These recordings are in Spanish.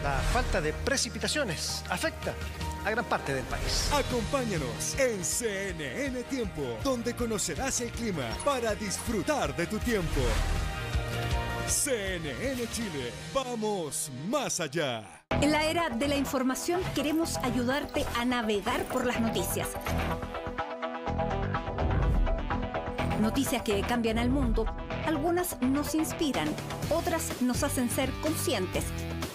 La falta de precipitaciones afecta a gran parte del país. Acompáñanos en CNN Tiempo, donde conocerás el clima para disfrutar de tu tiempo. CNN Chile, vamos más allá. En la era de la información queremos ayudarte a navegar por las noticias. Noticias que cambian al mundo. Algunas nos inspiran, otras nos hacen ser conscientes.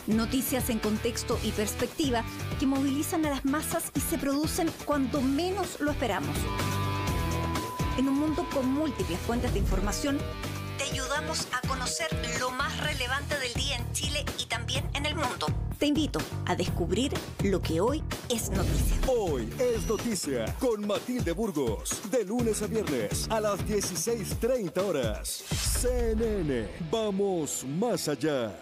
Noticias en contexto y perspectiva que movilizan a las masas y se producen cuando menos lo esperamos. En un mundo con múltiples fuentes de información, te ayudamos a conocer lo más relevante del día en Chile y también en el mundo. Te invito a descubrir lo que hoy es noticia. Hoy es noticia con Matilde Burgos, de lunes a viernes a las 16:30 horas. CNN, vamos más allá.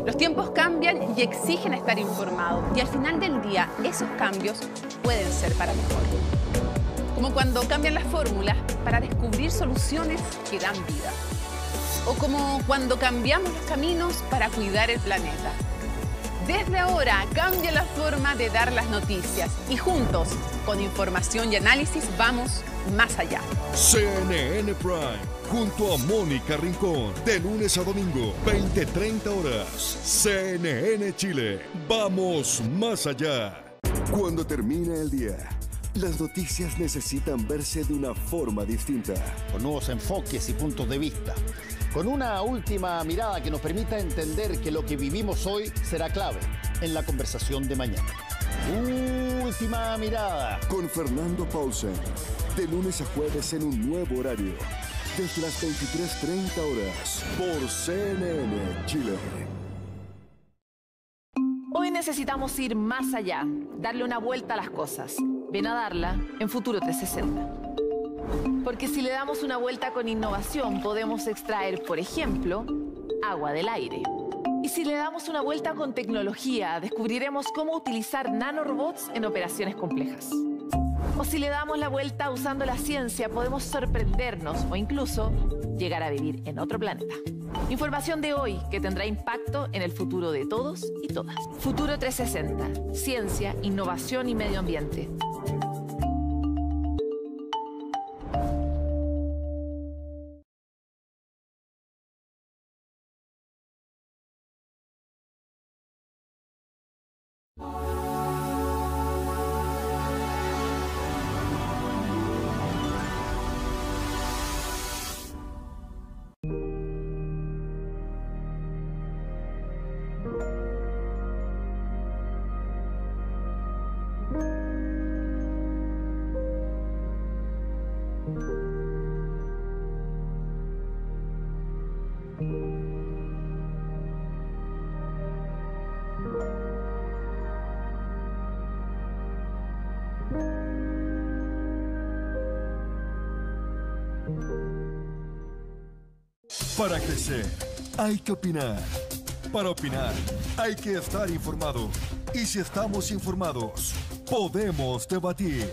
Los tiempos cambian y exigen estar informado, y al final del día esos cambios pueden ser para mejor. Como cuando cambian las fórmulas para descubrir soluciones que dan vida. O como cuando cambiamos los caminos para cuidar el planeta. Desde ahora cambia la forma de dar las noticias y juntos, con información y análisis, vamos más allá. CNN Prime, junto a Mónica Rincón, de lunes a domingo, 20:30 horas. CNN Chile, vamos más allá. Cuando termina el día, las noticias necesitan verse de una forma distinta. Con nuevos enfoques y puntos de vista. Con una última mirada que nos permita entender que lo que vivimos hoy será clave en la conversación de mañana. Última mirada. Con Fernando Paulsen, de lunes a jueves en un nuevo horario. Desde las 23:30 horas, por CNN Chile. Hoy necesitamos ir más allá, darle una vuelta a las cosas. Ven a darla en Futuro 360. Porque si le damos una vuelta con innovación, podemos extraer, por ejemplo, agua del aire. Y si le damos una vuelta con tecnología, descubriremos cómo utilizar nanorobots en operaciones complejas. O si le damos la vuelta usando la ciencia, podemos sorprendernos o incluso llegar a vivir en otro planeta. Información de hoy que tendrá impacto en el futuro de todos y todas. Futuro 360. Ciencia, innovación y medio ambiente. Para crecer, hay que opinar. Para opinar, hay que estar informado. Y si estamos informados, podemos debatir.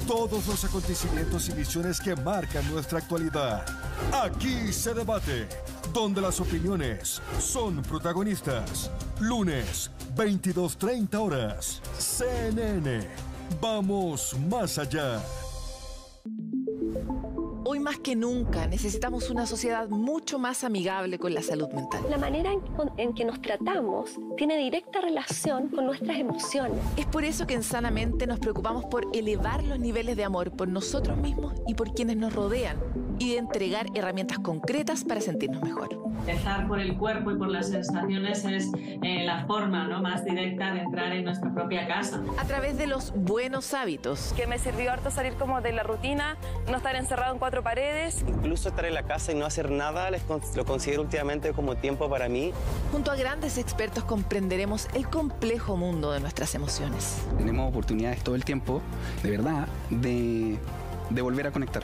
Todos los acontecimientos y visiones que marcan nuestra actualidad. Aquí se debate, donde las opiniones son protagonistas. Lunes, 22:30 horas. CNN. Vamos más allá. Hoy más que nunca necesitamos una sociedad mucho más amigable con la salud mental. La manera en que nos tratamos tiene directa relación con nuestras emociones. Es por eso que en Sanamente nos preocupamos por elevar los niveles de amor por nosotros mismos y por quienes nos rodean. y de entregar herramientas concretas para sentirnos mejor. Empezar por el cuerpo y por las sensaciones es la forma, ¿no?, más directa de entrar en nuestra propia casa. A través de los buenos hábitos. Que me sirvió harto salir como de la rutina, no estar encerrado en 4 paredes. Incluso estar en la casa y no hacer nada lo considero últimamente como tiempo para mí. Junto a grandes expertos comprenderemos el complejo mundo de nuestras emociones. Tenemos oportunidades todo el tiempo, de verdad, de volver a conectar.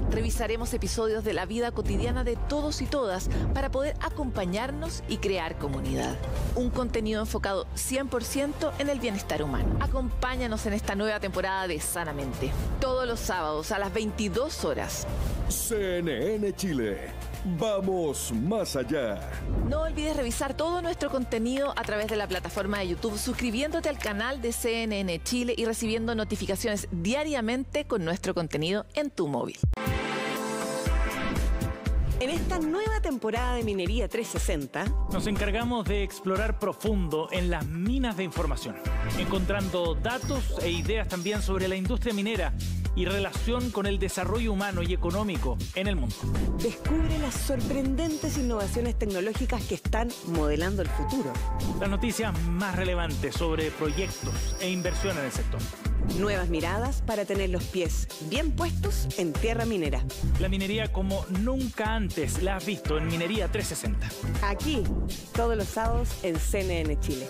Revisaremos episodios de la vida cotidiana de todos y todas para poder acompañarnos y crear comunidad. Un contenido enfocado 100% en el bienestar humano. Acompáñanos en esta nueva temporada de Sanamente. Todos los sábados a las 22 horas. CNN Chile. Vamos más allá. No olvides revisar todo nuestro contenido a través de la plataforma de YouTube, suscribiéndote al canal de CNN Chile y recibiendo notificaciones diariamente con nuestro contenido en tu móvil. En esta nueva temporada de Minería 360, nos encargamos de explorar profundo en las minas de información, encontrando datos e ideas también sobre la industria minera y relación con el desarrollo humano y económico en el mundo. Descubre las sorprendentes innovaciones tecnológicas que están modelando el futuro. Las noticias más relevantes sobre proyectos e inversión en el sector. Nuevas miradas para tener los pies bien puestos en tierra minera. La minería como nunca antes la has visto en Minería 360. Aquí, todos los sábados en CNN Chile.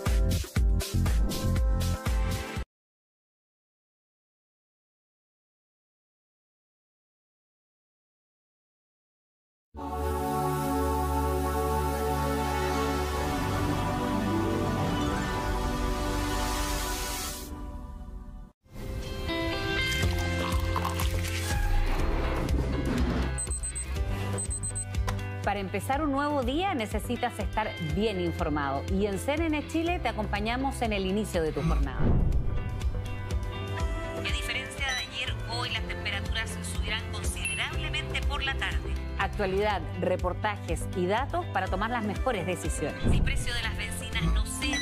Para empezar un nuevo día necesitas estar bien informado y en CNN Chile te acompañamos en el inicio de tu jornada. A diferencia de ayer, hoy las temperaturas subirán considerablemente por la tarde. Actualidad, reportajes y datos para tomar las mejores decisiones. El precio de las bencinas no cede.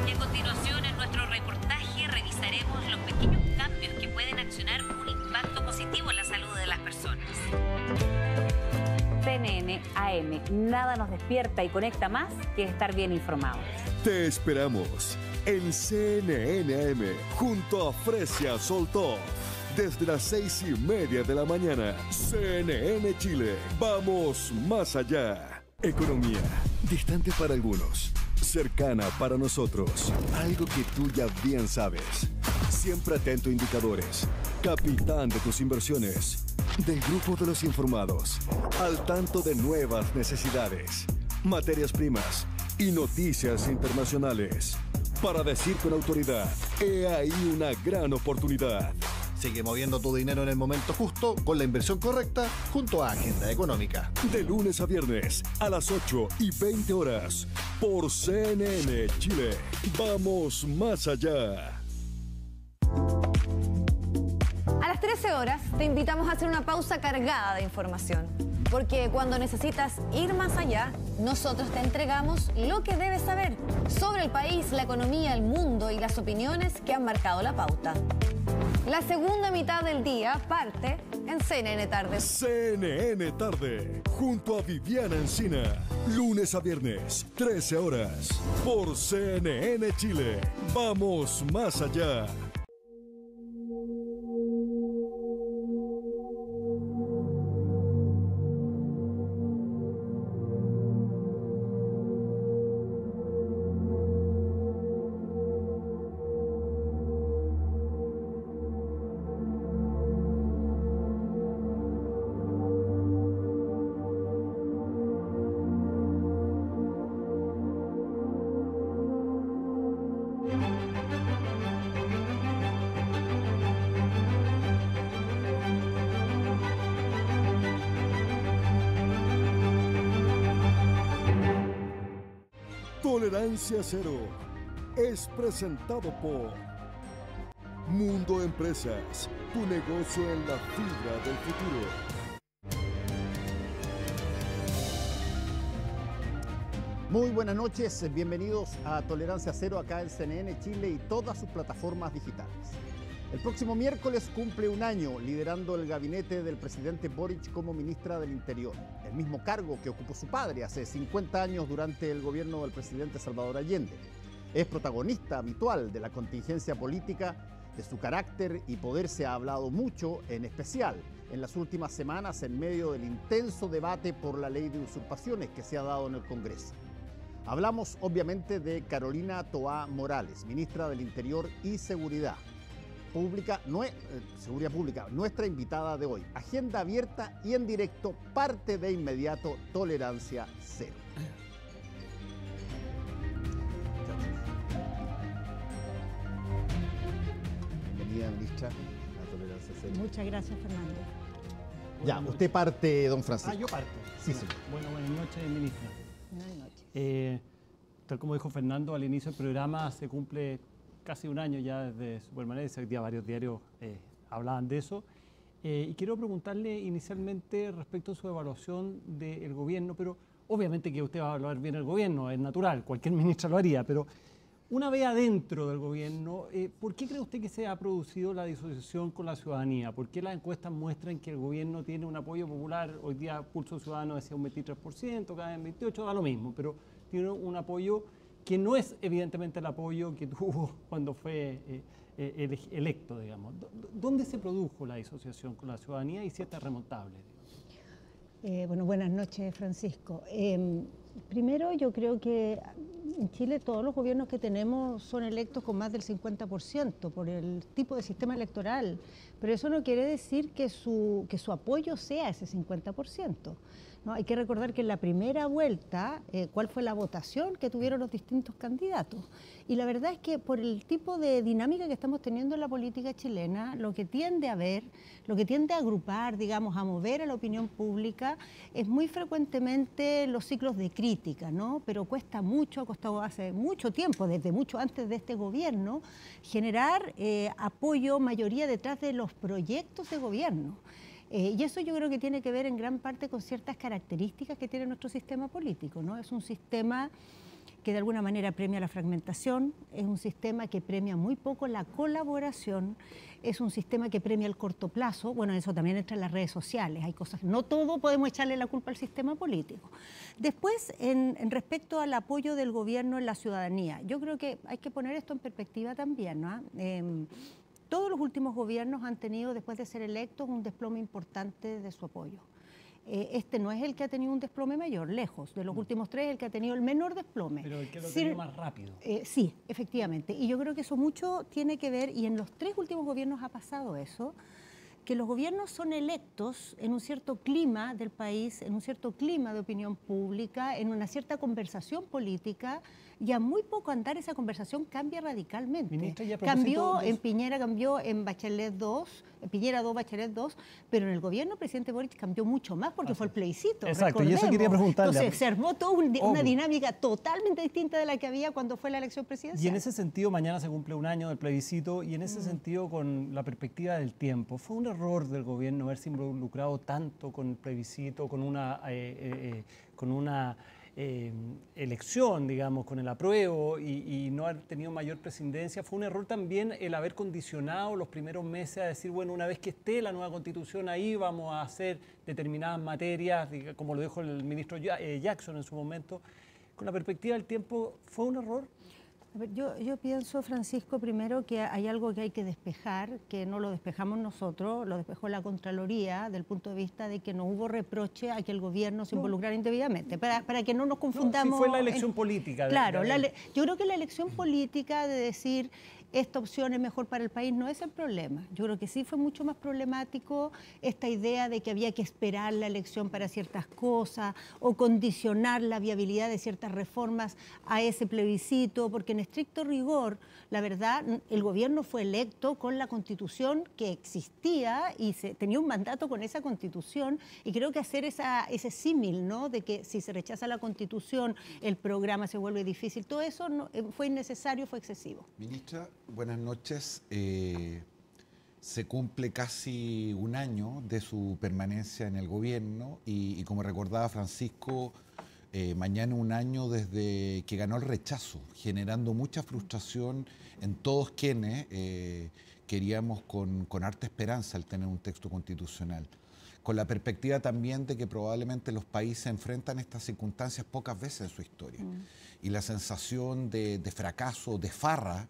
Y a continuación, en nuestro reportaje revisaremos los pequeños cambios que pueden accionar un impacto positivo en la salud de las personas. CNN AM, nada nos despierta y conecta más que estar bien informados. Te esperamos en CNN AM junto a Fresia Soltó. Desde las 6:30 de la mañana, CNN Chile. Vamos más allá. Economía, distante para algunos, cercana para nosotros. Algo que tú ya bien sabes. Siempre atento a indicadores. Capitán de tus inversiones. Del grupo de los informados. Al tanto de nuevas necesidades, materias primas y noticias internacionales. Para decir con autoridad, he ahí una gran oportunidad. Sigue moviendo tu dinero en el momento justo, con la inversión correcta, junto a Agenda Económica. De lunes a viernes, a las 8:20 horas, por CNN Chile. Vamos más allá. A las 13 horas te invitamos a hacer una pausa cargada de información. Porque cuando necesitas ir más allá, nosotros te entregamos lo que debes saber sobre el país, la economía, el mundo y las opiniones que han marcado la pauta. La segunda mitad del día parte en CNN Tarde. CNN Tarde, junto a Viviana Encina. Lunes a viernes, 13 horas, por CNN Chile. Vamos más allá. Tolerancia Cero es presentado por Mundo Empresas, tu negocio en la fibra del futuro. Muy buenas noches, bienvenidos a Tolerancia Cero acá en CNN Chile y todas sus plataformas digitales. El próximo miércoles cumple un año liderando el gabinete del presidente Boric como ministra del Interior, el mismo cargo que ocupó su padre hace 50 años durante el gobierno del presidente Salvador Allende. Es protagonista habitual de la contingencia política. De su carácter y poder se ha hablado mucho, en especial en las últimas semanas en medio del intenso debate por la ley de usurpaciones que se ha dado en el Congreso. Hablamos obviamente de Carolina Toá Morales, ministra del Interior y Seguridad Pública, nuestra invitada de hoy. Agenda abierta y en directo, parte de inmediato, tolerancia cero. Bienvenida, ministra, a tolerancia cero. Muchas gracias, Fernando. Ya, usted parte, don Francisco. Yo parto. Sí, señor. Bueno, buenas noches, ministra. Buenas noches. Tal como dijo Fernando, al inicio del programa se cumple casi un año ya desde su permanencia. Hoy día varios diarios hablaban de eso. Y quiero preguntarle inicialmente respecto a su evaluación del gobierno, pero obviamente que usted va a evaluar bien el gobierno, es natural, cualquier ministra lo haría, pero una vez adentro del gobierno, ¿por qué cree usted que se ha producido la disociación con la ciudadanía? ¿Por qué las encuestas muestran que el gobierno tiene un apoyo popular? Hoy día Pulso Ciudadano decía un 23%, cada vez 28%, da lo mismo, pero tiene un apoyo que no es evidentemente el apoyo que tuvo cuando fue electo, digamos. ¿Dónde se produjo la disociación con la ciudadanía y si esta es remontable? Bueno, buenas noches, Francisco. Primero, yo creo que en Chile todos los gobiernos que tenemos son electos con más del 50% por el tipo de sistema electoral, pero eso no quiere decir que su apoyo sea ese 50%. ¿No? Hay que recordar que en la primera vuelta, ¿cuál fue la votación que tuvieron los distintos candidatos? Y la verdad es que por el tipo de dinámica que estamos teniendo en la política chilena, lo que tiende a ver, lo que tiende a agrupar, digamos, a mover a la opinión pública, es muy frecuentemente los ciclos de crítica, ¿no? Pero cuesta mucho, ha costado hace mucho tiempo, desde mucho antes de este gobierno, generar apoyo, mayoría detrás de los proyectos de gobierno. Y eso yo creo que tiene que ver en gran parte con ciertas características que tiene nuestro sistema político, ¿no? Es un sistema que de alguna manera premia la fragmentación, es un sistema que premia muy poco la colaboración, es un sistema que premia el corto plazo. Bueno, eso también entra en las redes sociales, hay cosas, no todo podemos echarle la culpa al sistema político. Después, en respecto al apoyo del gobierno en la ciudadanía, yo creo que hay que poner esto en perspectiva también, ¿no? Todos los últimos gobiernos han tenido, después de ser electos, un desplome importante de su apoyo. Este no es el que ha tenido un desplome mayor, lejos. De los últimos tres, el que ha tenido el menor desplome. Pero el que lo ha tenido más rápido. Sí, efectivamente. Y yo creo que eso mucho tiene que ver, y en los tres últimos gobiernos ha pasado eso, que los gobiernos son electos en un cierto clima del país, en un cierto clima de opinión pública, en una cierta conversación política, y a muy poco andar esa conversación cambia radicalmente. Ministra, cambió en Piñera, cambió en Bachelet 2, en Piñera 2, Bachelet 2, pero en el gobierno del presidente Boric cambió mucho más porque fue el plebiscito. Exacto, y eso quería preguntarle. Entonces se armó toda una dinámica totalmente distinta de la que había cuando fue la elección presidencial. Y en ese sentido, mañana se cumple un año del plebiscito, y en ese sentido, con la perspectiva del tiempo, ¿fue un error del gobierno haberse involucrado tanto con el plebiscito, con una elección, digamos, con el apruebo y no haber tenido mayor presidencia? ¿Fue un error también el haber condicionado los primeros meses a decir, bueno, una vez que esté la nueva constitución ahí vamos a hacer determinadas materias, como lo dijo el ministro Jackson en su momento? Con la perspectiva del tiempo, ¿fue un error? A ver, yo pienso, Francisco, primero que hay algo que hay que despejar, que no lo despejamos nosotros, lo despejó la Contraloría, del punto de vista de que no hubo reproche a que el gobierno se involucrara indebidamente, para que no nos confundamos. Sí fue la elección política. Claro, yo creo que la elección política de decir esta opción es mejor para el país no es el problema. Yo creo que sí fue mucho más problemático esta idea de que había que esperar la elección para ciertas cosas o condicionar la viabilidad de ciertas reformas a ese plebiscito, porque en estricto rigor, la verdad, el gobierno fue electo con la Constitución que existía y tenía un mandato con esa Constitución, y creo que hacer ese símil, ¿no?, de que si se rechaza la Constitución el programa se vuelve difícil, todo eso fue innecesario, fue excesivo. Ministra, buenas noches. Se cumple casi un año de su permanencia en el gobierno y como recordaba Francisco, mañana un año desde que ganó el rechazo, generando mucha frustración en todos quienes queríamos con harta esperanza el tener un texto constitucional, con la perspectiva también de que probablemente los países enfrentan estas circunstancias pocas veces en su historia. Y la sensación de fracaso, de farra,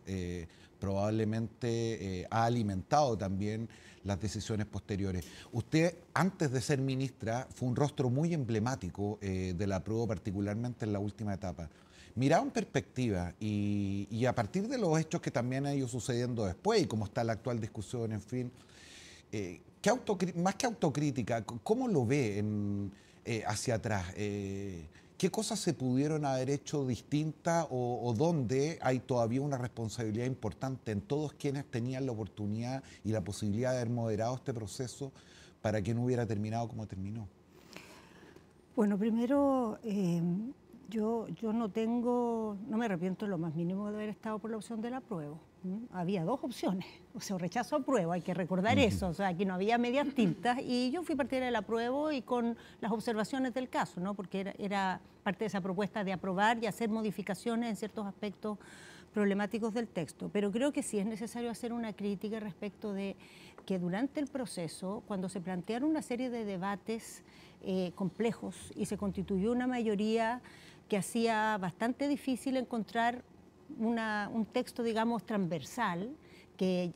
probablemente ha alimentado también las decisiones posteriores. Usted, antes de ser ministra, fue un rostro muy emblemático de la apruebo, particularmente en la última etapa. Mirado en perspectiva y a partir de los hechos que también han ido sucediendo después y cómo está la actual discusión, en fin, más que autocrítica, ¿cómo lo ve hacia atrás? ¿Qué cosas se pudieron haber hecho distintas o dónde hay todavía una responsabilidad importante en todos quienes tenían la oportunidad y la posibilidad de haber moderado este proceso para que no hubiera terminado como terminó? Bueno, primero, yo no me arrepiento en lo más mínimo de haber estado por la opción del apruebo. Había dos opciones, o sea, rechazo o apruebo, hay que recordar eso, o sea, aquí no había medias tintas y yo fui partidaria del apruebo y con las observaciones del caso, ¿no? Porque era parte de esa propuesta de aprobar y hacer modificaciones en ciertos aspectos problemáticos del texto, pero creo que sí es necesario hacer una crítica respecto de que durante el proceso, cuando se plantearon una serie de debates complejos y se constituyó una mayoría que hacía bastante difícil encontrar un texto, digamos, transversal que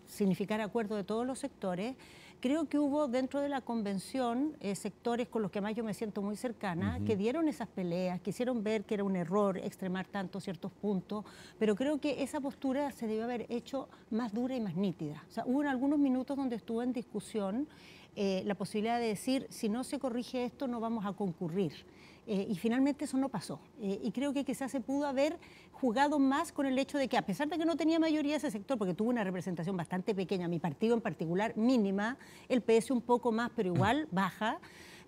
significara acuerdo de todos los sectores. Creo que hubo dentro de la convención sectores con los que más yo me siento muy cercana, que dieron esas peleas, quisieron ver que era un error extremar tanto ciertos puntos, pero creo que esa postura se debió haber hecho más dura y más nítida. O sea, hubo en algunos minutos donde estuvo en discusión la posibilidad de decir, si no se corrige esto, no vamos a concurrir. Y finalmente eso no pasó. Y creo que quizás se pudo haber jugado más con el hecho de que, a pesar de que no tenía mayoría ese sector, porque tuvo una representación bastante pequeña, mi partido en particular mínima, el PS un poco más, pero igual baja,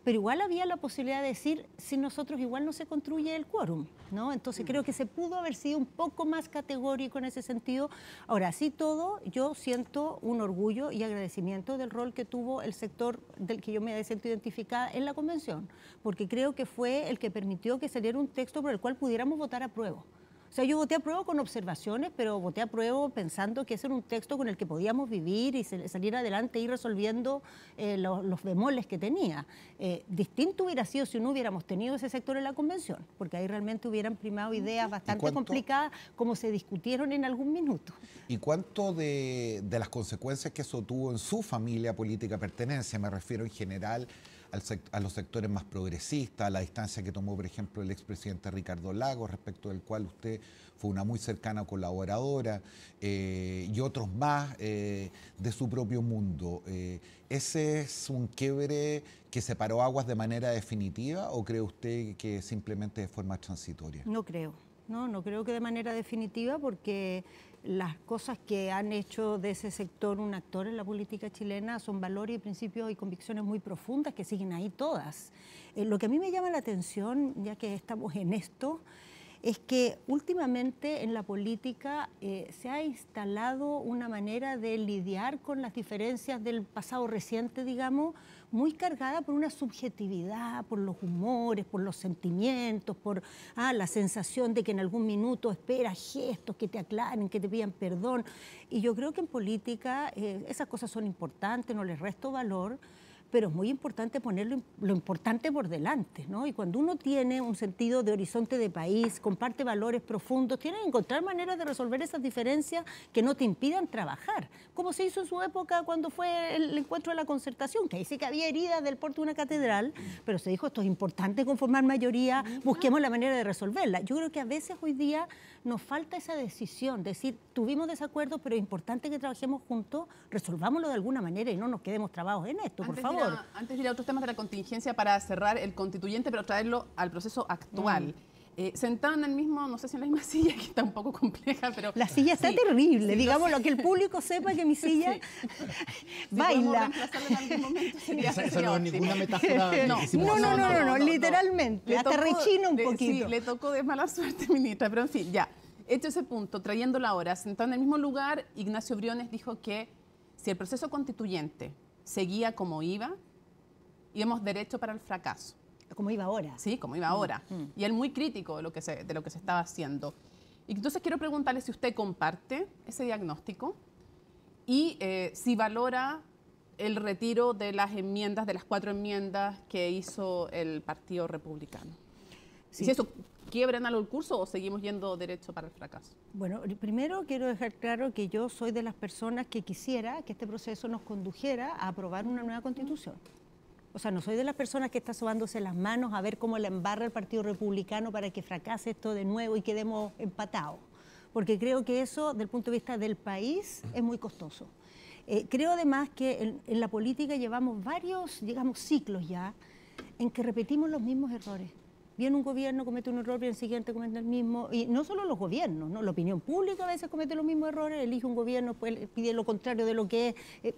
pero igual había la posibilidad de decir, si nosotros igual no se construye el quórum, ¿no? Entonces creo que se pudo haber sido un poco más categórico en ese sentido. Ahora, así todo, yo siento un orgullo y agradecimiento del rol que tuvo el sector del que yo me siento identificada en la convención, porque creo que fue el que permitió que saliera un texto por el cual pudiéramos votar a prueba. O sea, yo voté a prueba con observaciones, pero voté a prueba pensando que ese era un texto con el que podíamos vivir y salir adelante y ir resolviendo los bemoles que tenía. Distinto hubiera sido si no hubiéramos tenido ese sector en la convención, porque ahí realmente hubieran primado ideas bastante complicadas como se discutieron en algún minuto. ¿Y cuánto de las consecuencias que eso tuvo en su familia política pertenencia, me refiero en general a los sectores más progresistas, a la distancia que tomó, por ejemplo, el expresidente Ricardo Lagos, respecto del cual usted fue una muy cercana colaboradora, y otros más de su propio mundo? ¿Ese es un quiebre que separó aguas de manera definitiva o cree usted que simplemente de forma transitoria? No creo. No creo que de manera definitiva, porque las cosas que han hecho de ese sector un actor en la política chilena son valores y principios y convicciones muy profundas que siguen ahí todas. Lo que a mí me llama la atención, ya que estamos en esto, es que últimamente en la política se ha instalado una manera de lidiar con las diferencias del pasado reciente, digamos, muy cargada por una subjetividad, por los humores, por los sentimientos, por la sensación de que en algún minuto esperas gestos que te aclaren, que te pidan perdón. Y yo creo que en política esas cosas son importantes, no les resto valor, pero es muy importante poner lo importante por delante, ¿no? Y cuando uno tiene un sentido de horizonte de país, comparte valores profundos, tiene que encontrar maneras de resolver esas diferencias que no te impidan trabajar, como se hizo en su época cuando fue el encuentro de la concertación, que ahí sí que había heridas del porte de una catedral, pero se dijo, esto es importante conformar mayoría, busquemos la manera de resolverla. Yo creo que a veces hoy día nos falta esa decisión, decir, tuvimos desacuerdos, pero es importante que trabajemos juntos, resolvámoslo de alguna manera y no nos quedemos trabados en esto, por favor. Antes de ir a otros temas de la contingencia para cerrar el constituyente, pero traerlo al proceso actual. Sentada en el mismo, no sé si en la misma silla, que está un poco compleja, pero... La silla está terrible, digamos, lo que el público sepa que mi silla baila. En algún momento sería Eso no es ninguna metáfora. No, literalmente, hasta rechina un poquito. Sí, le tocó de mala suerte, ministra, pero en fin, ya. Hecho ese punto, trayéndolo ahora, sentado en el mismo lugar, Ignacio Briones dijo que si el proceso constituyente seguía como iba, íbamos derecho para el fracaso. Como iba ahora. Sí, como iba ahora. Y él muy crítico de lo que se estaba haciendo. Y entonces quiero preguntarle si usted comparte ese diagnóstico y si valora el retiro de las enmiendas, de las 4 enmiendas que hizo el Partido Republicano. Sí. ¿Si eso quiebra en algo el curso o seguimos yendo derecho para el fracaso? Bueno, primero quiero dejar claro que yo soy de las personas que quisiera que este proceso nos condujera a aprobar una nueva constitución. O sea, no soy de las personas que está sobándose las manos a ver cómo la embarra el Partido Republicano para que fracase esto de nuevo y quedemos empatados. Porque creo que eso, desde el punto de vista del país, es muy costoso. Creo además que en la política llevamos varios, digamos, ciclos ya, en que repetimos los mismos errores. Viene un gobierno, comete un error, viene el siguiente, comete el mismo. Y no solo los gobiernos, ¿no? La opinión pública a veces comete los mismos errores, elige un gobierno, pues pide lo contrario de lo que es,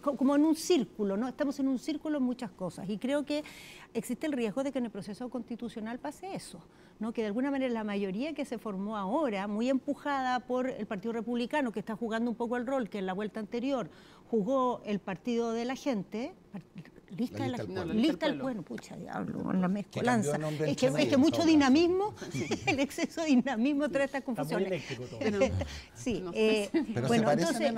como en un círculo, ¿no? Estamos en un círculo en muchas cosas. Y creo que existe el riesgo de que en el proceso constitucional pase eso, ¿no? Que de alguna manera la mayoría que se formó ahora, muy empujada por el Partido Republicano, que está jugando un poco el rol que en la vuelta anterior jugó el Partido de la Gente, lista del pueblo, pucha diablo, en la mezcolanza. Es que mucho dinamismo, el exceso de dinamismo trae estas confusiones. Sí, bueno, entonces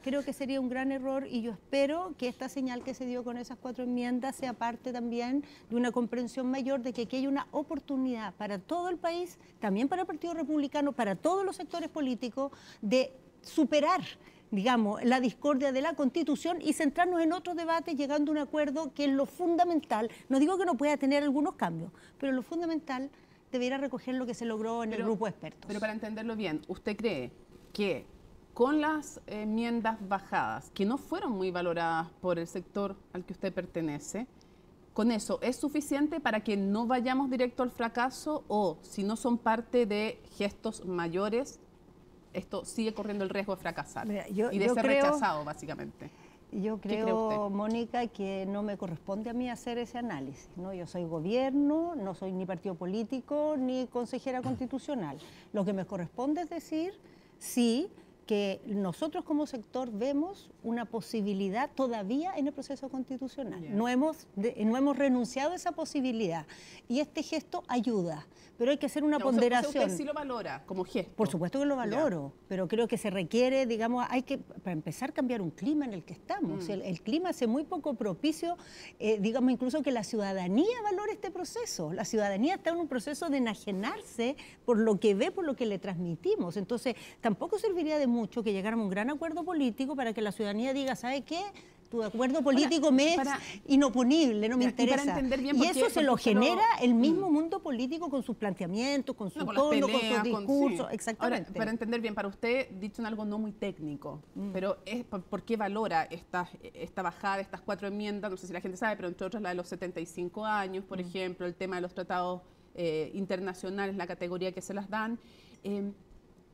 creo que sería un gran error y yo espero que esta señal que se dio con esas 4 enmiendas sea parte también de una comprensión mayor de que aquí hay una oportunidad para todo el país, también para el Partido Republicano, para todos los sectores políticos, de superar, digamos, la discordia de la Constitución y centrarnos en otros debates, llegando a un acuerdo que es lo fundamental. No digo que no pueda tener algunos cambios, pero lo fundamental debería recoger lo que se logró en el grupo de expertos. Pero para entenderlo bien, ¿usted cree que con las enmiendas bajadas, que no fueron muy valoradas por el sector al que usted pertenece, con eso es suficiente para que no vayamos directo al fracaso, o si no son parte de gestos mayores, esto sigue corriendo el riesgo de fracasar? Mira, y de ser rechazado, básicamente? Yo creo, Mónica, que no me corresponde a mí hacer ese análisis, ¿no? Yo soy gobierno, no soy ni partido político, ni consejera constitucional. Lo que me corresponde es decir, sí, que nosotros como sector vemos una posibilidad todavía en el proceso constitucional. Yeah. No hemos renunciado a esa posibilidad. Y este gesto ayuda, pero hay que hacer una ponderación. O sea, ¿usted sí lo valora como gesto? Por supuesto que lo valoro, pero creo que se requiere, digamos, hay que, para empezar, cambiar un clima en el que estamos. El clima hace muy poco propicio, digamos, incluso que la ciudadanía valore este proceso. La ciudadanía está en un proceso de enajenarse por lo que ve, por lo que le transmitimos. Entonces, tampoco serviría de mucho que llegáramos a un gran acuerdo político para que la ciudadanía diga, ¿sabe qué? Tu acuerdo político me es inoponible, no me interesa. Y eso se lo genera el mismo mundo político con sus planteamientos, con su tono, con sus discursos. Exactamente. Ahora, para entender bien, para usted, dicho en algo no muy técnico, pero ¿por qué valora esta bajada de estas 4 enmiendas? No sé si la gente sabe, pero entre otras la de los 75 años, por ejemplo, el tema de los tratados internacionales, la categoría que se las dan.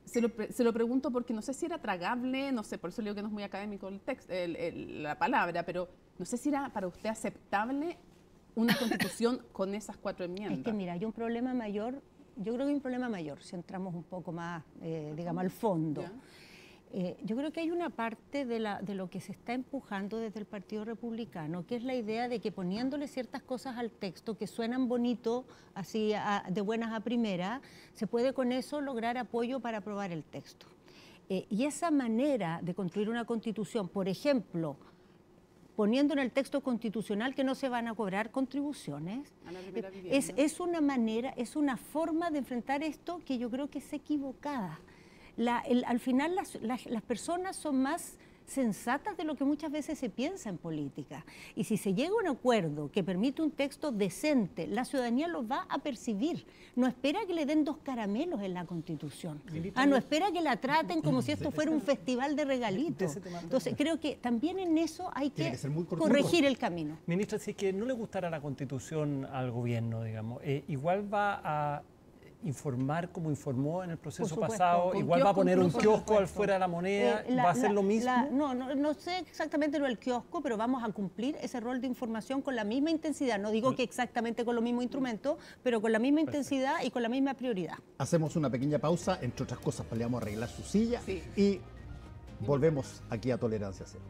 Se lo pregunto porque no sé si era tragable, no sé, por eso le digo que no es muy académico el texto, la palabra, pero no sé si era para usted aceptable una constitución con esas 4 enmiendas. Es que mira, hay un problema mayor, yo creo que hay un problema mayor, si entramos un poco más, digamos, al fondo. Yo creo que hay una parte de lo que se está empujando desde el Partido Republicano, que es la idea de que poniéndole ciertas cosas al texto que suenan bonito, así de buenas a primeras, se puede con eso lograr apoyo para aprobar el texto. Y esa manera de construir una constitución, por ejemplo, poniendo en el texto constitucional que no se van a cobrar contribuciones, es una manera, es una forma de enfrentar esto que yo creo que es equivocada. Al final las personas son más sensatas de lo que muchas veces se piensa en política. Y si se llega a un acuerdo que permite un texto decente, la ciudadanía lo va a percibir. No espera que le den 2 caramelos en la Constitución. No espera que la traten como si esto fuera un festival de regalitos. Entonces creo que también en eso hay que corregir el camino. Ministra, si es que no le gustara la Constitución al gobierno, digamos, igual va a informar como informó en el proceso pasado, igual va a poner un kiosco al fuera de la moneda, va a hacer lo mismo. No sé exactamente lo del kiosco, pero vamos a cumplir ese rol de información con la misma intensidad. No digo que exactamente con los mismos instrumentos, pero con la misma intensidad y con la misma prioridad. Hacemos una pequeña pausa, entre otras cosas, le vamos a arreglar su silla y volvemos aquí a Tolerancia Cero.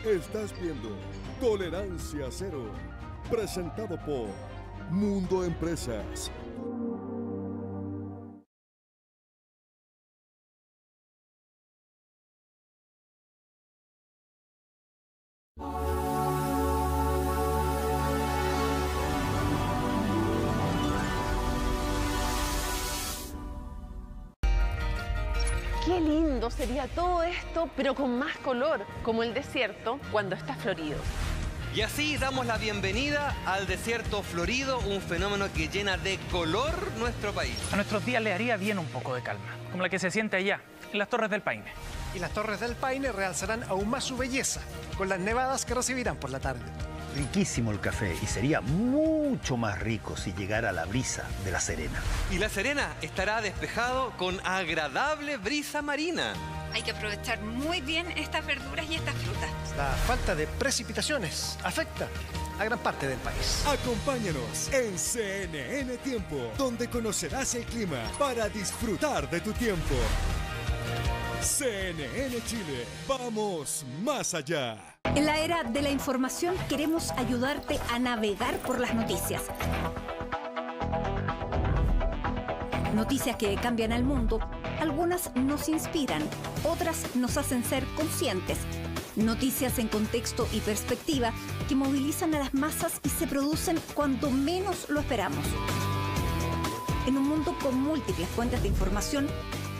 Estás viendo Tolerancia Cero, presentado por Mundo Empresas. Qué lindo sería todo esto, pero con más color, como el desierto cuando está florido. Y así damos la bienvenida al desierto florido, un fenómeno que llena de color nuestro país. A nuestros días le haría bien un poco de calma, como la que se siente allá, en las Torres del Paine. Y las Torres del Paine realzarán aún más su belleza, con las nevadas que recibirán por la tarde. Riquísimo el café y sería mucho más rico si llegara la brisa de La Serena. Y La Serena estará despejado con agradable brisa marina. Hay que aprovechar muy bien estas verduras y estas frutas. La falta de precipitaciones afecta a gran parte del país. Acompáñanos en CNN Tiempo, donde conocerás el clima para disfrutar de tu tiempo. CNN Chile, vamos más allá. En la era de la información queremos ayudarte a navegar por las noticias. Noticias que cambian al mundo. Algunas nos inspiran, otras nos hacen ser conscientes. Noticias en contexto y perspectiva que movilizan a las masas y se producen cuando menos lo esperamos. En un mundo con múltiples fuentes de información,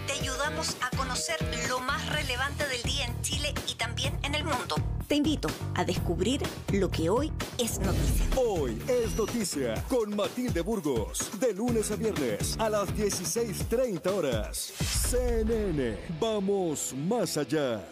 te ayudamos a conocer lo más relevante del día en Chile y también en el mundo. Te invito a descubrir lo que hoy es noticia. Hoy es noticia con Matilde Burgos, de lunes a viernes a las 16:30 horas. CNN, vamos más allá.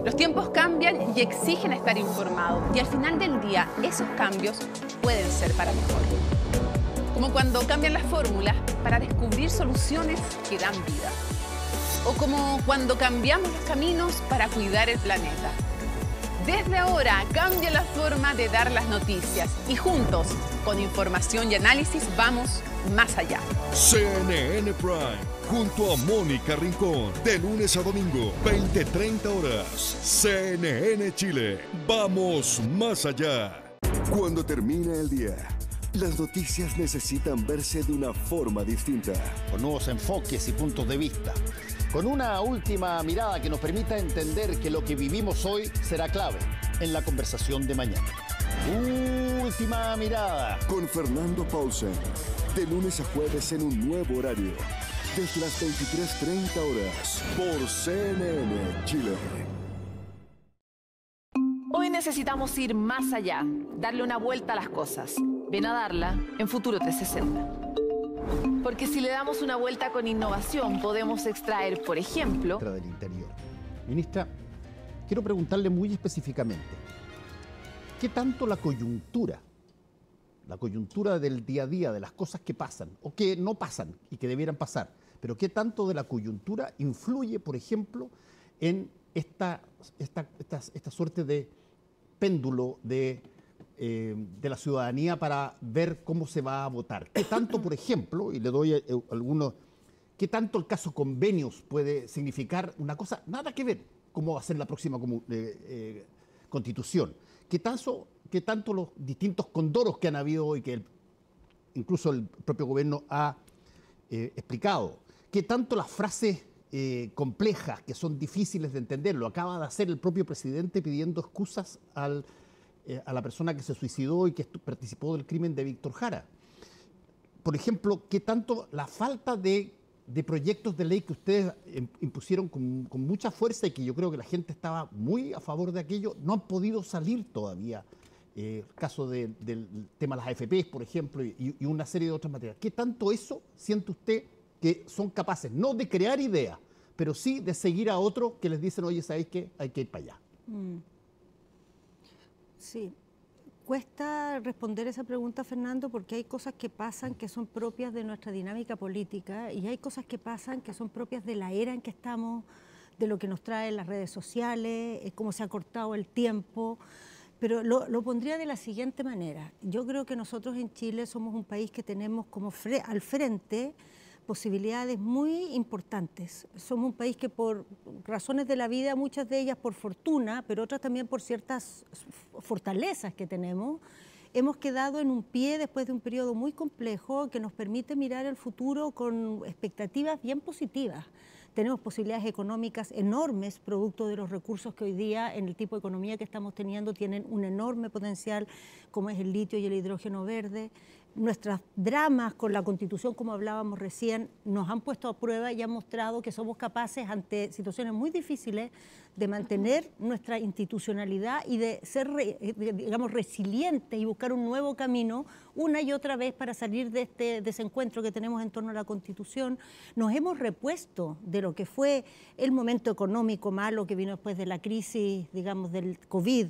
Los tiempos cambian y exigen estar informado. Y al final del día, esos cambios pueden ser para mejor. Como cuando cambian las fórmulas para descubrir soluciones que dan vida. O como cuando cambiamos los caminos para cuidar el planeta. Desde ahora cambia la forma de dar las noticias y juntos, con información y análisis, vamos más allá. CNN Prime, junto a Mónica Rincón, de lunes a domingo, 20:30 horas. CNN Chile, vamos más allá. Cuando termina el día, las noticias necesitan verse de una forma distinta. Con nuevos enfoques y puntos de vista. Con una última mirada que nos permita entender que lo que vivimos hoy será clave en la conversación de mañana. Última mirada. Con Fernando Paulsen, de lunes a jueves en un nuevo horario. Desde las 23:30 horas, por CNN Chile. Hoy necesitamos ir más allá, darle una vuelta a las cosas. Ven a darla en Futuro 360. Porque si le damos una vuelta con innovación, podemos extraer, por ejemplo... Del Interior. Ministra, quiero preguntarle muy específicamente, ¿qué tanto la coyuntura del día a día, de las cosas que pasan o que no pasan y que debieran pasar, pero qué tanto de la coyuntura influye, por ejemplo, en esta suerte de péndulo de la ciudadanía para ver cómo se va a votar? ¿Qué tanto, por ejemplo, y le doy algunos, qué tanto el caso convenios puede significar una cosa nada que ver cómo va a ser la próxima constitución? ¿Qué tanto los distintos condoros que han habido y que incluso el propio gobierno ha explicado? ¿Qué tanto las frases complejas que son difíciles de entender? Lo acaba de hacer el propio presidente pidiendo excusas a la persona que se suicidó y que participó del crimen de Víctor Jara. Por ejemplo, ¿qué tanto la falta de proyectos de ley que ustedes impusieron con mucha fuerza y que yo creo que la gente estaba muy a favor de aquello, no han podido salir todavía? El caso del tema de las AFPs, por ejemplo, y una serie de otras materias. ¿Qué tanto eso siente usted que son capaces, no de crear ideas, pero sí de seguir a otros que les dicen, oye, ¿sabéis qué? Hay que ir para allá? Sí. cuesta responder esa pregunta, Fernando, porque hay cosas que pasan que son propias de nuestra dinámica política y hay cosas que pasan que son propias de la era en que estamos, de lo que nos traen las redes sociales, cómo se ha cortado el tiempo. Pero lo pondría de la siguiente manera. Yo creo que nosotros en Chile somos un país que tenemos como al frente posibilidades muy importantes. Somos un país que por razones de la vida, muchas de ellas por fortuna, pero otras también por ciertas fortalezas que tenemos, hemos quedado en un pie después de un periodo muy complejo que nos permite mirar el futuro con expectativas bien positivas. Tenemos posibilidades económicas enormes, producto de los recursos que hoy día en el tipo de economía que estamos teniendo tienen un enorme potencial, como es el litio y el hidrógeno verde. Nuestros dramas con la Constitución, como hablábamos recién, nos han puesto a prueba y han mostrado que somos capaces, ante situaciones muy difíciles, de mantener nuestra institucionalidad y de ser, digamos, resilientes y buscar un nuevo camino una y otra vez para salir de este desencuentro que tenemos en torno a la Constitución. Nos hemos repuesto de lo que fue el momento económico malo que vino después de la crisis, digamos, del COVID.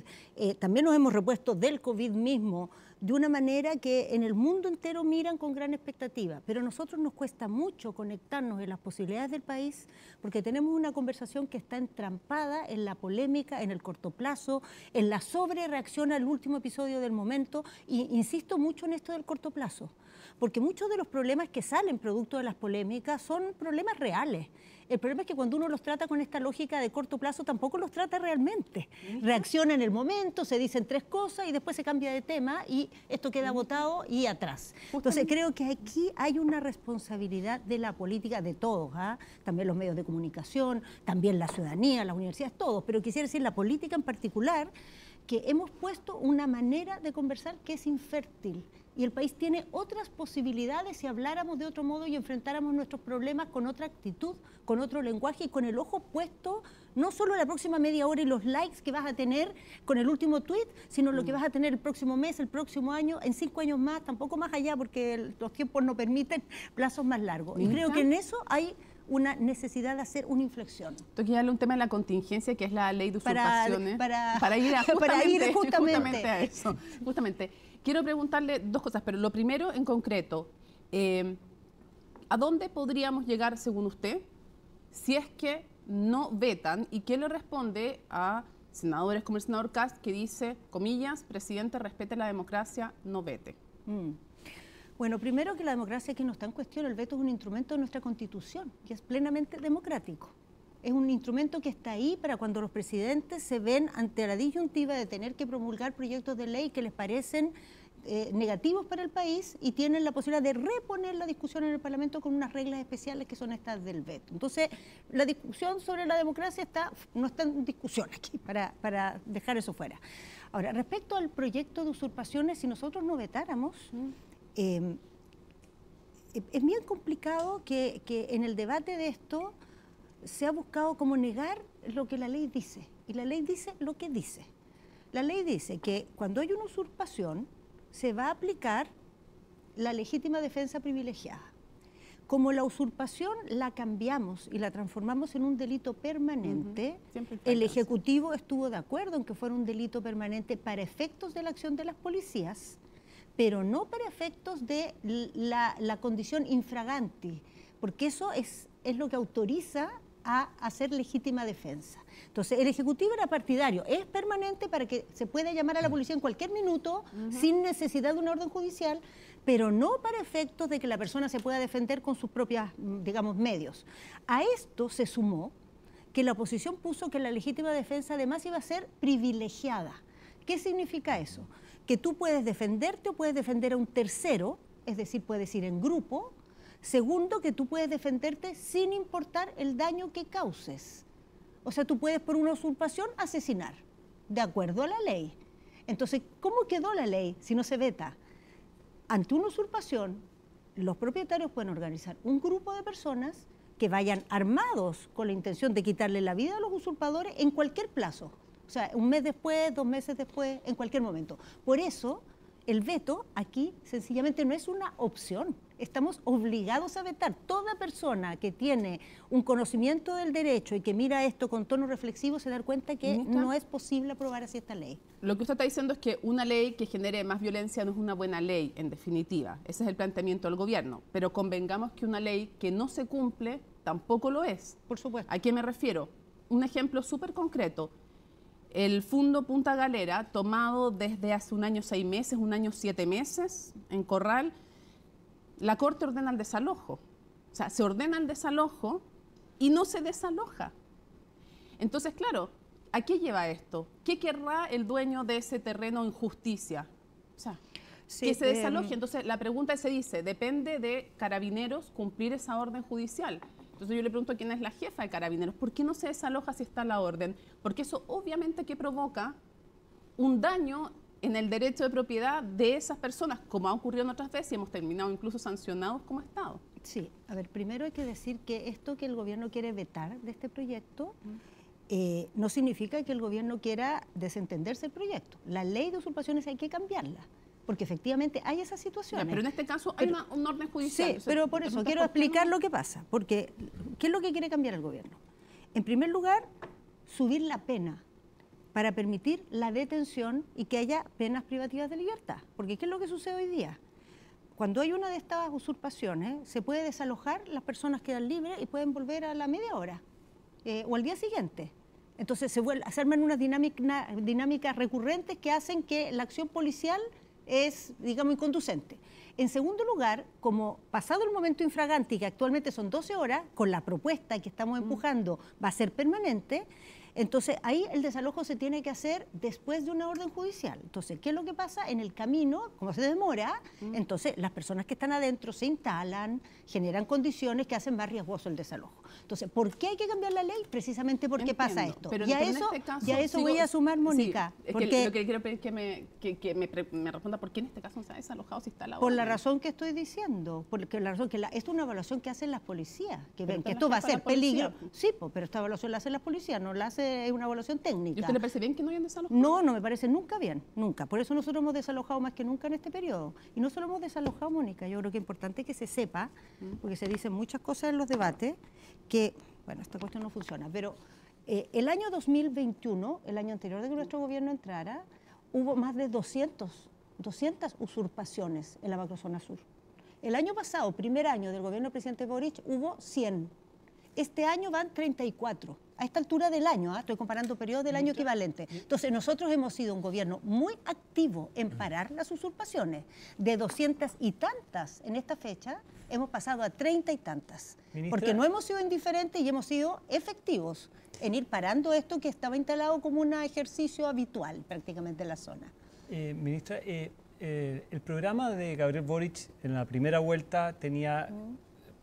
También nos hemos repuesto del COVID mismo, de una manera que en el mundo entero miran con gran expectativa. Pero a nosotros nos cuesta mucho conectarnos en las posibilidades del país porque tenemos una conversación que está entrampada en la polémica, en el corto plazo, en la sobrereacción al último episodio del momento, y insisto mucho en esto del corto plazo, porque muchos de los problemas que salen producto de las polémicas son problemas reales. El problema es que cuando uno los trata con esta lógica de corto plazo, tampoco los trata realmente. Reacciona en el momento, se dicen tres cosas y después se cambia de tema y esto queda botado y atrás. Entonces creo que aquí hay una responsabilidad de la política, de todos, también los medios de comunicación, también la ciudadanía, las universidades, todos, pero quisiera decir la política en particular, que hemos puesto una manera de conversar que es infértil. Y el país tiene otras posibilidades si habláramos de otro modo y enfrentáramos nuestros problemas con otra actitud, con otro lenguaje y con el ojo puesto no solo la próxima media hora y los likes que vas a tener con el último tweet, sino lo que vas a tener el próximo mes, el próximo año, en 5 años más, tampoco más allá porque los tiempos no permiten plazos más largos. Y creo que en eso hay una necesidad de hacer una inflexión. Tengo que darle un tema de la contingencia, que es la ley de usurpaciones. Para ir justamente a eso. Justamente. Quiero preguntarle dos cosas, pero lo primero en concreto, ¿a dónde podríamos llegar según usted si es que no vetan? ¿Y qué le responde a senadores como el senador Kast, que dice, comillas, presidente, respete la democracia, no vete? Bueno, primero que la democracia aquí no está en cuestión, el veto es un instrumento de nuestra Constitución, que es plenamente democrático. Es un instrumento que está ahí para cuando los presidentes se ven ante la disyuntiva de tener que promulgar proyectos de ley que les parecen negativos para el país y tienen la posibilidad de reponer la discusión en el Parlamento con unas reglas especiales que son estas del veto. Entonces, la discusión sobre la democracia no está en discusión aquí, para dejar eso fuera. Ahora, respecto al proyecto de usurpaciones, si nosotros no vetáramos, es bien complicado que en el debate de esto se ha buscado como negar lo que la ley dice. Y la ley dice lo que dice. La ley dice que cuando hay una usurpación se va a aplicar la legítima defensa privilegiada. Como la usurpación la cambiamos y la transformamos en un delito permanente, el Ejecutivo estuvo de acuerdo en que fuera un delito permanente para efectos de la acción de las policías, pero no para efectos de la condición infraganti, porque eso es lo que autoriza a hacer legítima defensa. Entonces, el Ejecutivo era partidario, es permanente para que se pueda llamar a la policía en cualquier minuto, sin necesidad de una orden judicial, pero no para efectos de que la persona se pueda defender con sus propios, digamos, medios. A esto se sumó que la oposición puso que la legítima defensa además iba a ser privilegiada. ¿Qué significa eso? Que tú puedes defenderte o puedes defender a un tercero, es decir, puedes ir en grupo. Segundo, que tú puedes defenderte sin importar el daño que causes. O sea, tú puedes por una usurpación asesinar, de acuerdo a la ley. Entonces, ¿cómo quedó la ley si no se veta? Ante una usurpación, los propietarios pueden organizar un grupo de personas que vayan armados con la intención de quitarle la vida a los usurpadores en cualquier plazo. O sea, un mes después, 2 meses después, en cualquier momento. Por eso el veto aquí sencillamente no es una opción. Estamos obligados a vetar. Toda persona que tiene un conocimiento del derecho y que mira esto con tono reflexivo se da cuenta que no es posible aprobar así esta ley. Lo que usted está diciendo es que una ley que genere más violencia no es una buena ley, en definitiva. Ese es el planteamiento del gobierno. Pero convengamos que una ley que no se cumple tampoco lo es. Por supuesto. ¿A qué me refiero? Un ejemplo súper concreto. El Fundo Punta Galera, tomado desde hace un año 6 meses, un año 7 meses, en Corral, la Corte ordena el desalojo. O sea, se ordena el desalojo y no se desaloja. Entonces, claro, ¿a qué lleva esto? ¿Qué querrá el dueño de ese terreno en justicia? O sea, sí, que se desaloje. Entonces, la pregunta se dice, depende de Carabineros cumplir esa orden judicial. Entonces yo le pregunto quién es la jefa de Carabineros, ¿por qué no se desaloja si está la orden? Porque eso obviamente que provoca un daño en el derecho de propiedad de esas personas, como ha ocurrido en otras veces y hemos terminado incluso sancionados como Estado. Sí, a ver, primero hay que decir que esto que el gobierno quiere vetar de este proyecto no significa que el gobierno quiera desentenderse del proyecto. La ley de usurpaciones hay que cambiarla, porque efectivamente hay esas situaciones. Ya, pero en este caso hay una orden judicial. Sí, pero por eso quiero explicar lo que pasa, porque ¿qué es lo que quiere cambiar el gobierno? En primer lugar, subir la pena para permitir la detención y que haya penas privativas de libertad. Porque ¿qué es lo que sucede hoy día? Cuando hay una de estas usurpaciones, se puede desalojar, las personas quedan libres y pueden volver a la media hora o al día siguiente. Entonces se arman unas dinámicas recurrentes que hacen que la acción policial es, digamos, inconducente. En segundo lugar, como pasado el momento infragante, y que actualmente son 12 horas, con la propuesta que estamos empujando va a ser permanente, entonces ahí el desalojo se tiene que hacer después de una orden judicial. Entonces, ¿qué es lo que pasa? En el camino, como se demora, entonces las personas que están adentro se instalan, generan condiciones que hacen más riesgoso el desalojo. Entonces, ¿por qué hay que cambiar la ley? Precisamente porque pasa esto. Pero y a eso voy a sumar, Mónica. Sí, porque lo que quiero pedir es que me responda por qué en este caso no se ha desalojado si está la orden. Por la razón que estoy diciendo, porque la razón que esto es una evaluación que hacen las policías, que ven que esto va a ser peligro. Sí, pero esta evaluación la hacen las policías, no la hace es una evaluación técnica. ¿Y usted le parece bien que no hayan desalojado? No, no me parece nunca bien, nunca. Por eso nosotros hemos desalojado más que nunca en este periodo. Y no solo hemos desalojado, Mónica, yo creo que es importante que se sepa, porque se dicen muchas cosas en los debates, que, bueno, esta cuestión no funciona, pero el año 2021, el año anterior de que nuestro gobierno entrara, hubo más de 200 usurpaciones en la macrozona sur. El año pasado, primer año del gobierno del presidente Boric, hubo 100. Este año van 34. A esta altura del año, estoy comparando periodos del año equivalente. Entonces, nosotros hemos sido un gobierno muy activo en parar las usurpaciones. De 200 y tantas en esta fecha, hemos pasado a 30 y tantas. Ministra, porque no hemos sido indiferentes y hemos sido efectivos en ir parando esto que estaba instalado como un ejercicio habitual prácticamente en la zona. Ministra, el programa de Gabriel Boric en la primera vuelta tenía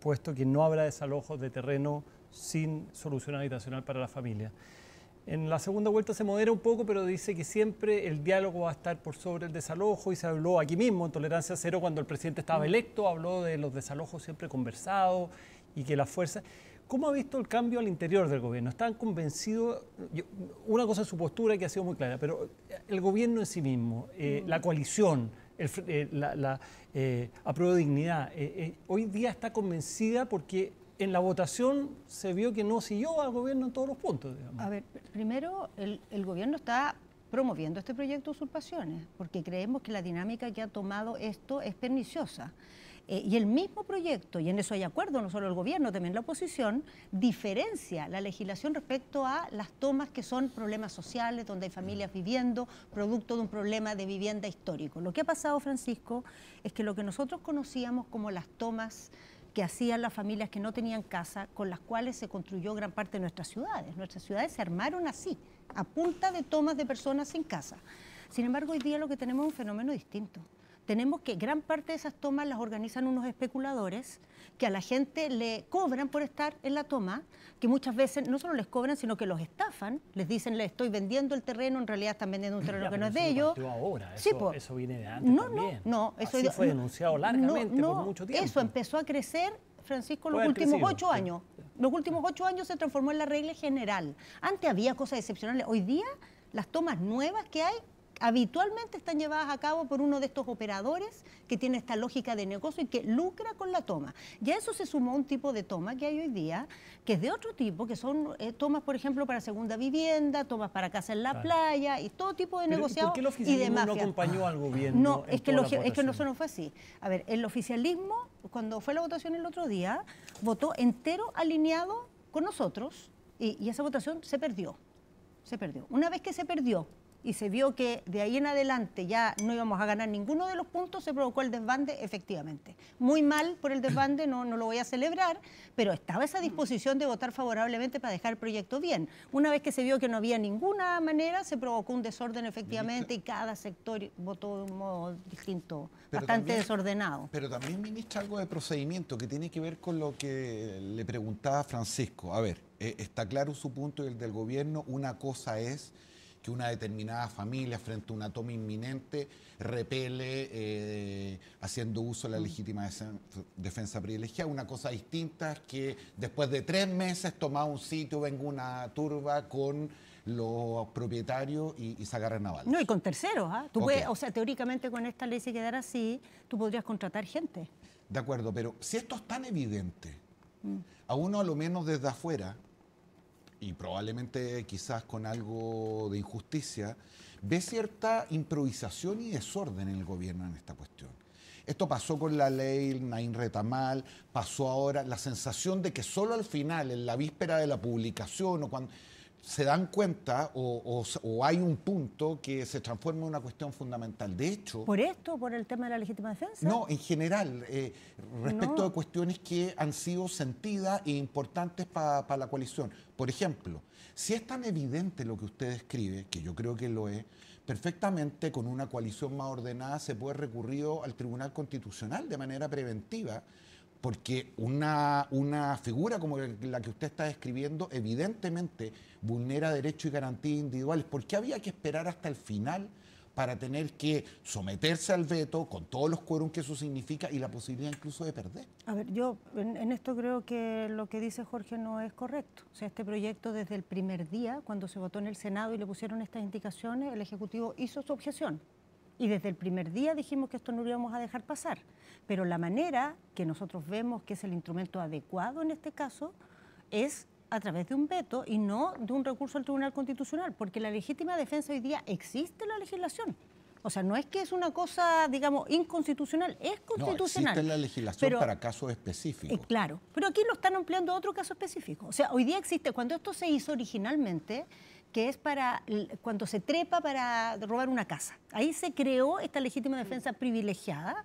puesto que no habrá desalojos de terreno sin solución habitacional para la familia. En la segunda vuelta se modera un poco, pero dice que siempre el diálogo va a estar por sobre el desalojo, y se habló aquí mismo en Tolerancia Cero cuando el presidente estaba electo, habló de los desalojos siempre conversados y que las fuerzas... ¿Cómo ha visto el cambio al interior del gobierno? ¿Están convencidos? Una cosa es su postura, que ha sido muy clara, pero el gobierno en sí mismo, la coalición, Apruebo Dignidad, hoy día está convencida porque en la votación se vio que no siguió al gobierno en todos los puntos, digamos. A ver, primero el gobierno está promoviendo este proyecto de usurpaciones porque creemos que la dinámica que ha tomado esto es perniciosa. Y el mismo proyecto, y en eso hay acuerdo, no solo el gobierno, también la oposición, diferencia la legislación respecto a las tomas que son problemas sociales, donde hay familias viviendo, producto de un problema de vivienda histórico. Lo que ha pasado, Francisco, es que lo que nosotros conocíamos como las tomas que hacían las familias que no tenían casa, con las cuales se construyó gran parte de nuestras ciudades se armaron así, a punta de tomas de personas sin casa. Sin embargo, hoy día lo que tenemos es un fenómeno distinto. Tenemos que gran parte de esas tomas las organizan unos especuladores que a la gente le cobran por estar en la toma, que muchas veces no solo les cobran, sino que los estafan, les dicen, le estoy vendiendo el terreno, en realidad están vendiendo un terreno que no es de ellos. Ahora. Sí, eso viene de antes también. Eso fue denunciado largamente por mucho tiempo. Eso empezó a crecer, Francisco, en los últimos 8 años. Los últimos 8 años se transformó en la regla general. Antes había cosas excepcionales. Hoy día, las tomas nuevas que hay habitualmente están llevadas a cabo por uno de estos operadores que tiene esta lógica de negocio y que lucra con la toma. Y a eso se sumó un tipo de toma que hay hoy día, que es de otro tipo, que son tomas, por ejemplo, para segunda vivienda, tomas para casa en la playa y todo tipo de negociados y de mafia. ¿Por qué el oficialismo no acompañó al gobierno? No, es que no fue así. A ver, el oficialismo, cuando fue la votación el otro día, votó entero alineado con nosotros y esa votación se perdió. Se perdió. Una vez que se perdió y se vio que de ahí en adelante ya no íbamos a ganar ninguno de los puntos, se provocó el desbande, efectivamente. Muy mal por el desbande, no lo voy a celebrar, pero estaba esa disposición de votar favorablemente para dejar el proyecto bien. Una vez que se vio que no había ninguna manera, se provocó un desorden efectivamente y cada sector votó de un modo distinto, bastante desordenado. Pero también, ministra, algo de procedimiento que tiene que ver con lo que le preguntaba Francisco. A ver, está claro su punto y el del gobierno. Una cosa es que una determinada familia frente a una toma inminente repele haciendo uso de la legítima defensa privilegiada. Una cosa distinta es que después de 3 meses tomar un sitio, venga una turba con los propietarios y se agarran a balas. No, y con terceros. Tú puedes, o sea, teóricamente con esta ley si quedara así, tú podrías contratar gente. De acuerdo, pero si esto es tan evidente, a uno a lo menos desde afuera, y probablemente quizás con algo de injusticia, ve cierta improvisación y desorden en el gobierno en esta cuestión. Esto pasó con la ley Naín Retamal, pasó ahora, la sensación de que solo al final, en la víspera de la publicación o cuando se dan cuenta o hay un punto que se transforma en una cuestión fundamental. De hecho... ¿Por esto? ¿Por el tema de la legítima defensa? No, en general, respecto de cuestiones que han sido sentidas e importantes para la coalición. Por ejemplo, si es tan evidente lo que usted describe, que yo creo que lo es, perfectamente con una coalición más ordenada se puede recurrir al Tribunal Constitucional de manera preventiva, porque una figura como la que usted está describiendo evidentemente vulnera derechos y garantías individuales. ¿Por qué había que esperar hasta el final para tener que someterse al veto con todos los quórums que eso significa y la posibilidad incluso de perder? A ver, yo en esto creo que lo que dice Jorge no es correcto. O sea, este proyecto desde el primer día, cuando se votó en el Senado y le pusieron estas indicaciones, el Ejecutivo hizo su objeción. Y desde el primer día dijimos que esto no lo íbamos a dejar pasar. Pero la manera que nosotros vemos que es el instrumento adecuado en este caso es a través de un veto y no de un recurso al Tribunal Constitucional, porque la legítima defensa hoy día existe en la legislación. O sea, no es que es una cosa, digamos, inconstitucional, es constitucional. No, existe en la legislación para casos específicos. Claro, pero aquí lo están empleando otro caso específico. O sea, hoy día existe, cuando esto se hizo originalmente, que es para cuando se trepa para robar una casa. Ahí se creó esta legítima defensa privilegiada.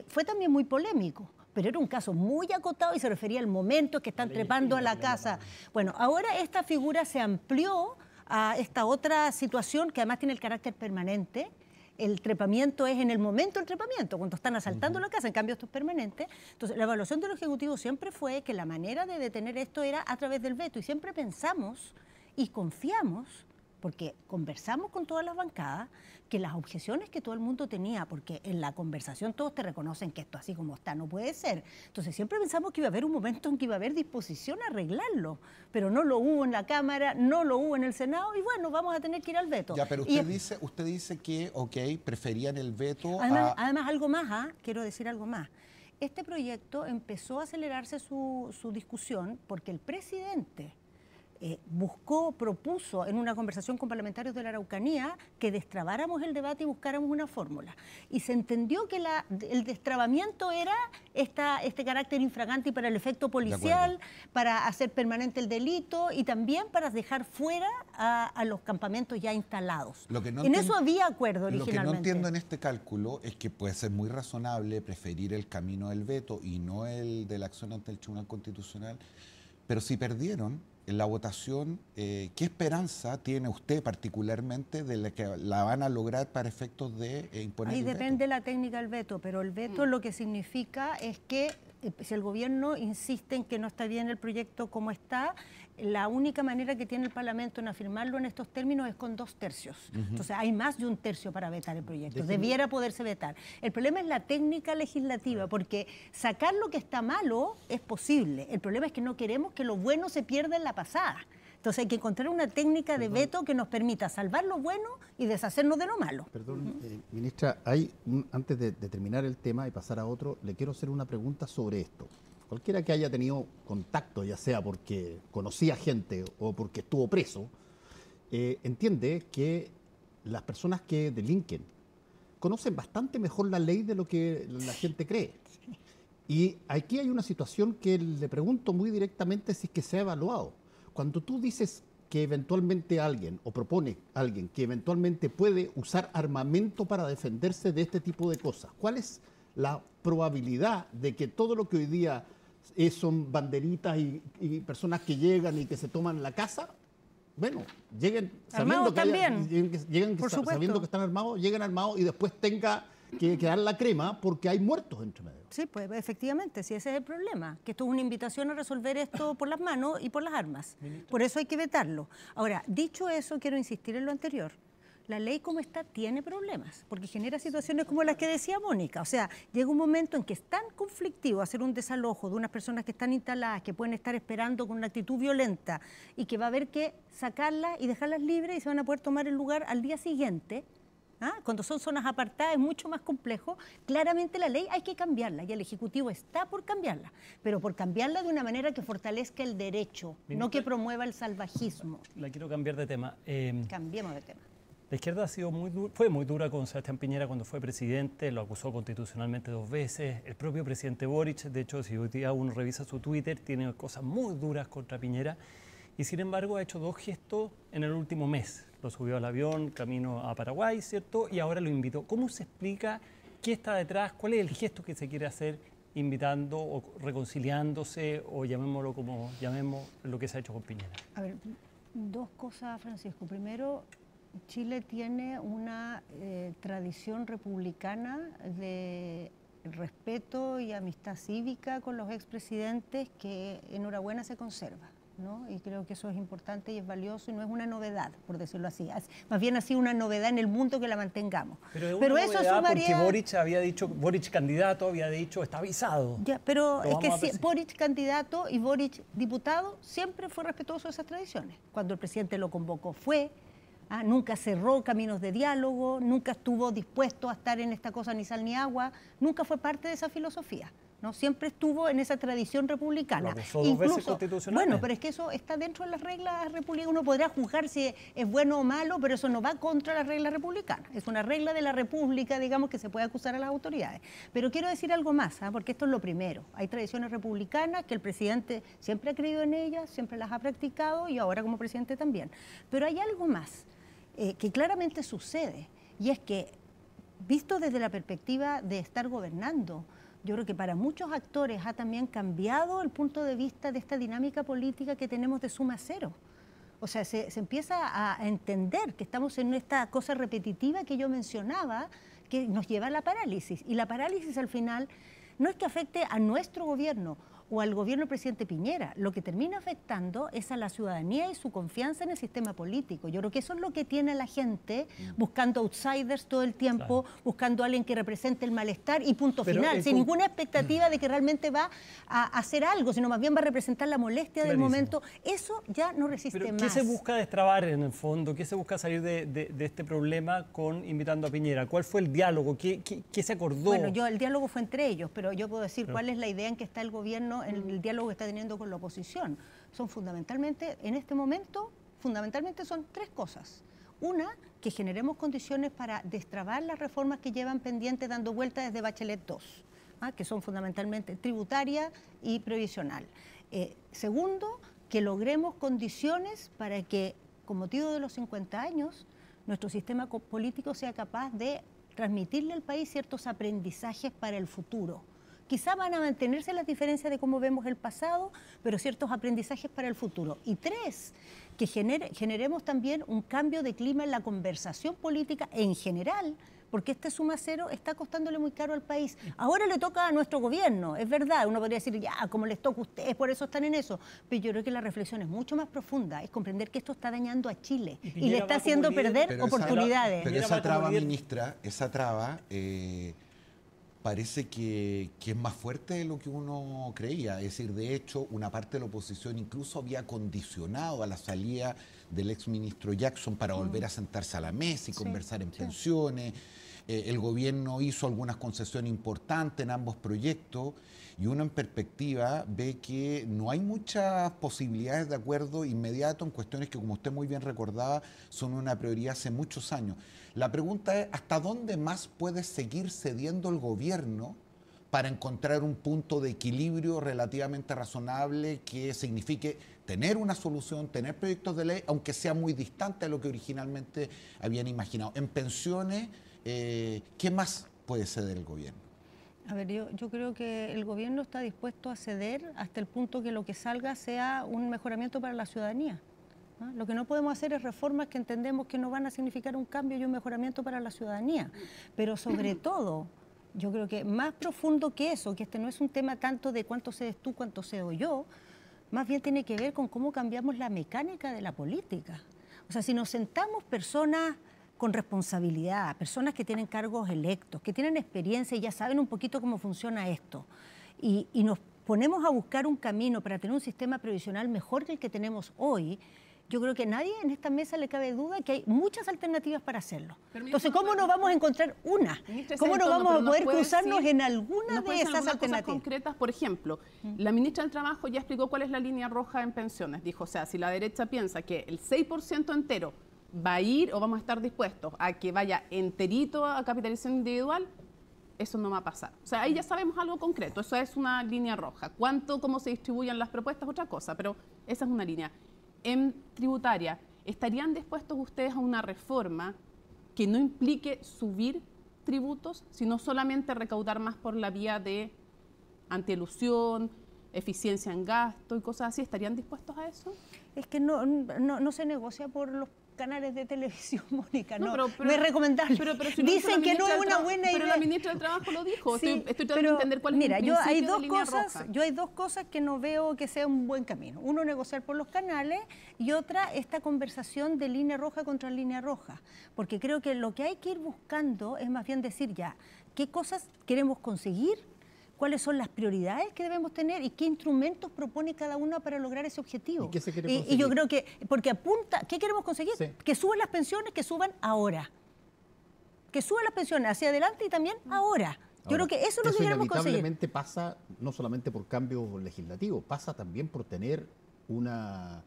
Fue también muy polémico, pero era un caso muy acotado y se refería al momento que están trepando a la casa. Bueno, ahora esta figura se amplió a esta otra situación que además tiene el carácter permanente. El trepamiento es en el momento del trepamiento, cuando están asaltando la casa, en cambio esto es permanente. Entonces, la evaluación del Ejecutivo siempre fue que la manera de detener esto era a través del veto y siempre pensamos y confiamos, porque conversamos con todas las bancadas, que las objeciones que todo el mundo tenía, porque en la conversación todos te reconocen que esto así como está no puede ser. Entonces siempre pensamos que iba a haber un momento en que iba a haber disposición a arreglarlo, pero no lo hubo en la Cámara, no lo hubo en el Senado y bueno, vamos a tener que ir al veto. Ya, pero usted dice que, preferían el veto Además, algo más, quiero decir algo más. Este proyecto empezó a acelerarse su discusión porque el presidente propuso en una conversación con parlamentarios de la Araucanía que destrabáramos el debate y buscáramos una fórmula. Y se entendió que el destrabamiento era este carácter infragante y para el efecto policial, para hacer permanente el delito y también para dejar fuera a los campamentos ya instalados. En eso había acuerdo originalmente. Lo que no entiendo en este cálculo es que puede ser muy razonable preferir el camino del veto y no el de la acción ante el Tribunal Constitucional, pero si perdieron en la votación, ¿qué esperanza tiene usted particularmente de que la van a lograr para efectos de imponer el veto? Ahí depende la técnica del veto, pero el veto lo que significa es que si el gobierno insiste en que no está bien el proyecto como está, la única manera que tiene el Parlamento en afirmarlo en estos términos es con 2/3. Entonces hay más de 1/3 para vetar el proyecto. Debiera poderse vetar. El problema es la técnica legislativa, porque sacar lo que está malo es posible. El problema es que no queremos que lo bueno se pierda en la pasada. Entonces hay que encontrar una técnica de veto que nos permita salvar lo bueno y deshacernos de lo malo. Perdón, ministra, antes de terminar el tema y pasar a otro, le quiero hacer una pregunta sobre esto. Cualquiera que haya tenido contacto, ya sea porque conocía gente o porque estuvo preso, entiende que las personas que delinquen conocen bastante mejor la ley de lo que la gente cree. Y aquí hay una situación que le pregunto muy directamente si es que se ha evaluado. Cuando tú dices que eventualmente alguien, o propone alguien, que eventualmente puede usar armamento para defenderse de este tipo de cosas, ¿cuál es la probabilidad de que todo lo que hoy día son banderitas y personas que llegan y que se toman la casa, bueno, lleguen sabiendo sabiendo que están armados, lleguen armados y después tenga que dar la crema porque hay muertos entre medio? Sí, pues efectivamente, sí, ese es el problema, que esto es una invitación a resolver esto por las manos y por las armas. Por eso hay que vetarlo. Ahora, dicho eso, quiero insistir en lo anterior. La ley como está tiene problemas, porque genera situaciones como las que decía Mónica. O sea, llega un momento en que es tan conflictivo hacer un desalojo de unas personas que están instaladas, que pueden estar esperando con una actitud violenta y que va a haber que sacarlas y dejarlas libres y se van a poder tomar el lugar al día siguiente. Cuando son zonas apartadas es mucho más complejo. Claramente la ley hay que cambiarla y el Ejecutivo está por cambiarla, pero por cambiarla de una manera que fortalezca el derecho, no que promueva el salvajismo. La quiero cambiar de tema. Cambiemos de tema. La izquierda ha sido fue muy dura con Sebastián Piñera cuando fue presidente, lo acusó constitucionalmente 2 veces. El propio presidente Boric, de hecho, si hoy día uno revisa su Twitter, tiene cosas muy duras contra Piñera. Y sin embargo ha hecho 2 gestos en el último mes. Lo subió al avión, camino a Paraguay, ¿cierto? Y ahora lo invitó. ¿Cómo se explica qué está detrás? ¿Cuál es el gesto que se quiere hacer invitando o reconciliándose o llamémoslo como llamemos lo que se ha hecho con Piñera? A ver, 2 cosas, Francisco. Primero, Chile tiene una tradición republicana de respeto y amistad cívica con los expresidentes que enhorabuena se conserva, ¿no? Y creo que eso es importante y es valioso y no es una novedad, por decirlo así. Más bien ha sido una novedad en el mundo que la mantengamos. Pero eso sumaría... Porque Boric había dicho, Boric candidato había dicho, está avisado. Ya, pero es que Boric candidato y Boric diputado siempre fue respetuoso de esas tradiciones. Cuando el presidente lo convocó fue... nunca cerró caminos de diálogo, nunca estuvo dispuesto a estar en esta cosa ni sal ni agua, nunca fue parte de esa filosofía, ¿no? Siempre estuvo en esa tradición republicana. Lo acusó 2 veces constitucionalmente. Bueno, pero es que eso está dentro de las reglas republicanas. Uno podrá juzgar si es bueno o malo, pero eso no va contra las reglas republicanas. Es una regla de la República, digamos, que se puede acusar a las autoridades. Pero quiero decir algo más, porque esto es lo primero. Hay tradiciones republicanas que el presidente siempre ha creído en ellas, siempre las ha practicado y ahora como presidente también. Pero hay algo más que claramente sucede, y es que, visto desde la perspectiva de estar gobernando, yo creo que para muchos actores ha también cambiado el punto de vista de esta dinámica política que tenemos de suma cero. O sea, se empieza a entender que estamos en esta cosa repetitiva que yo mencionaba, que nos lleva a la parálisis. Y la parálisis al final no es que afecte a nuestro gobierno o al gobierno del presidente Piñera, lo que termina afectando es a la ciudadanía y su confianza en el sistema político. Yo creo que eso es lo que tiene la gente buscando outsiders todo el tiempo, buscando a alguien que represente el malestar y punto final, sin ninguna expectativa de que realmente va a hacer algo, sino más bien va a representar la molestia del momento. Eso ya no resiste más. ¿Qué se busca destrabar en el fondo? ¿Qué se busca salir de este problema con invitando a Piñera? ¿Cuál fue el diálogo? ¿Qué se acordó? Bueno, el diálogo fue entre ellos, pero yo puedo decir cuál es la idea en que está el gobierno en el diálogo que está teniendo con la oposición. Son fundamentalmente, en este momento, son 3 cosas. Una, que generemos condiciones para destrabar las reformas que llevan pendientes dando vueltas desde Bachelet 2, que son fundamentalmente tributaria y previsional. Segundo, que logremos condiciones para que, con motivo de los 50 años, nuestro sistema político sea capaz de transmitirle al país ciertos aprendizajes para el futuro. Quizá van a mantenerse las diferencias de cómo vemos el pasado, pero ciertos aprendizajes para el futuro. Y 3, que generemos también un cambio de clima en la conversación política en general, porque este suma cero está costándole muy caro al país. Ahora le toca a nuestro gobierno, es verdad, uno podría decir, ya, como les toca a ustedes, por eso están en eso, pero yo creo que la reflexión es mucho más profunda, es comprender que esto está dañando a Chile y le está haciendo perder oportunidades. Pero esa traba, ministra, parece que es más fuerte de lo que uno creía. Es decir, de hecho, una parte de la oposición incluso había condicionado a la salida del exministro Jackson para volver a sentarse a la mesa y conversar en pensiones. El gobierno hizo algunas concesiones importantes en ambos proyectos y uno en perspectiva ve que no hay muchas posibilidades de acuerdo inmediato en cuestiones que, como usted muy bien recordaba, son una prioridad hace muchos años. La pregunta es, ¿hasta dónde más puede seguir cediendo el gobierno para encontrar un punto de equilibrio relativamente razonable que signifique tener una solución, tener proyectos de ley, aunque sea muy distante a lo que originalmente habían imaginado? En pensiones, ¿qué más puede ceder el gobierno? A ver, yo creo que el gobierno está dispuesto a ceder hasta el punto que lo que salga sea un mejoramiento para la ciudadanía, ¿no? Lo que no podemos hacer es reformas que entendemos que no van a significar un cambio y un mejoramiento para la ciudadanía. Pero sobre todo, yo creo que más profundo que eso, que este no es un tema tanto de cuánto cedes tú, cuánto cedo yo, más bien tiene que ver con cómo cambiamos la mecánica de la política. O sea, si nos sentamos personas con responsabilidad, personas que tienen cargos electos, que tienen experiencia y ya saben un poquito cómo funciona esto, y nos ponemos a buscar un camino para tener un sistema previsional mejor que el que tenemos hoy, yo creo que a nadie en esta mesa le cabe duda que hay muchas alternativas para hacerlo. Entonces, ¿cómo no vamos a encontrar una? ¿Cómo no vamos a poder cruzarnos en alguna de esas alternativas concretas? Por ejemplo, la ministra del Trabajo ya explicó cuál es la línea roja en pensiones. Dijo, o sea, si la derecha piensa que el 6% entero va a ir o vamos a estar dispuestos a que vaya enterito a capitalización individual, eso no va a pasar. O sea, ahí ya sabemos algo concreto, eso es una línea roja. ¿Cuánto, cómo se distribuyen las propuestas? Otra cosa, pero esa es una línea. En tributaria, ¿estarían dispuestos ustedes a una reforma que no implique subir tributos, sino solamente recaudar más por la vía de antielusión, eficiencia en gasto y cosas así? ¿Estarían dispuestos a eso? Es que no se negocia por los canales de televisión, Mónica, no es recomendable. Pero si dicen que no es una buena idea. Pero la ministra del Trabajo lo dijo, sí, estoy tratando de entender cuál es el principio de línea roja. Yo hay dos cosas que no veo que sea un buen camino. Uno, negociar por los canales, y otra, esta conversación de línea roja contra línea roja. Porque creo que lo que hay que ir buscando es más bien decir ya, ¿qué cosas queremos conseguir? ¿Cuáles son las prioridades que debemos tener y qué instrumentos propone cada uno para lograr ese objetivo? ¿Y qué se quiere conseguir? Y yo creo que, porque apunta, ¿qué queremos conseguir? Sí. Que suban las pensiones, que suban ahora. Que suban las pensiones hacia adelante y también ahora. Yo creo que eso es lo que queremos conseguir. Inevitablemente pasa no solamente por cambios legislativos, pasa también por tener una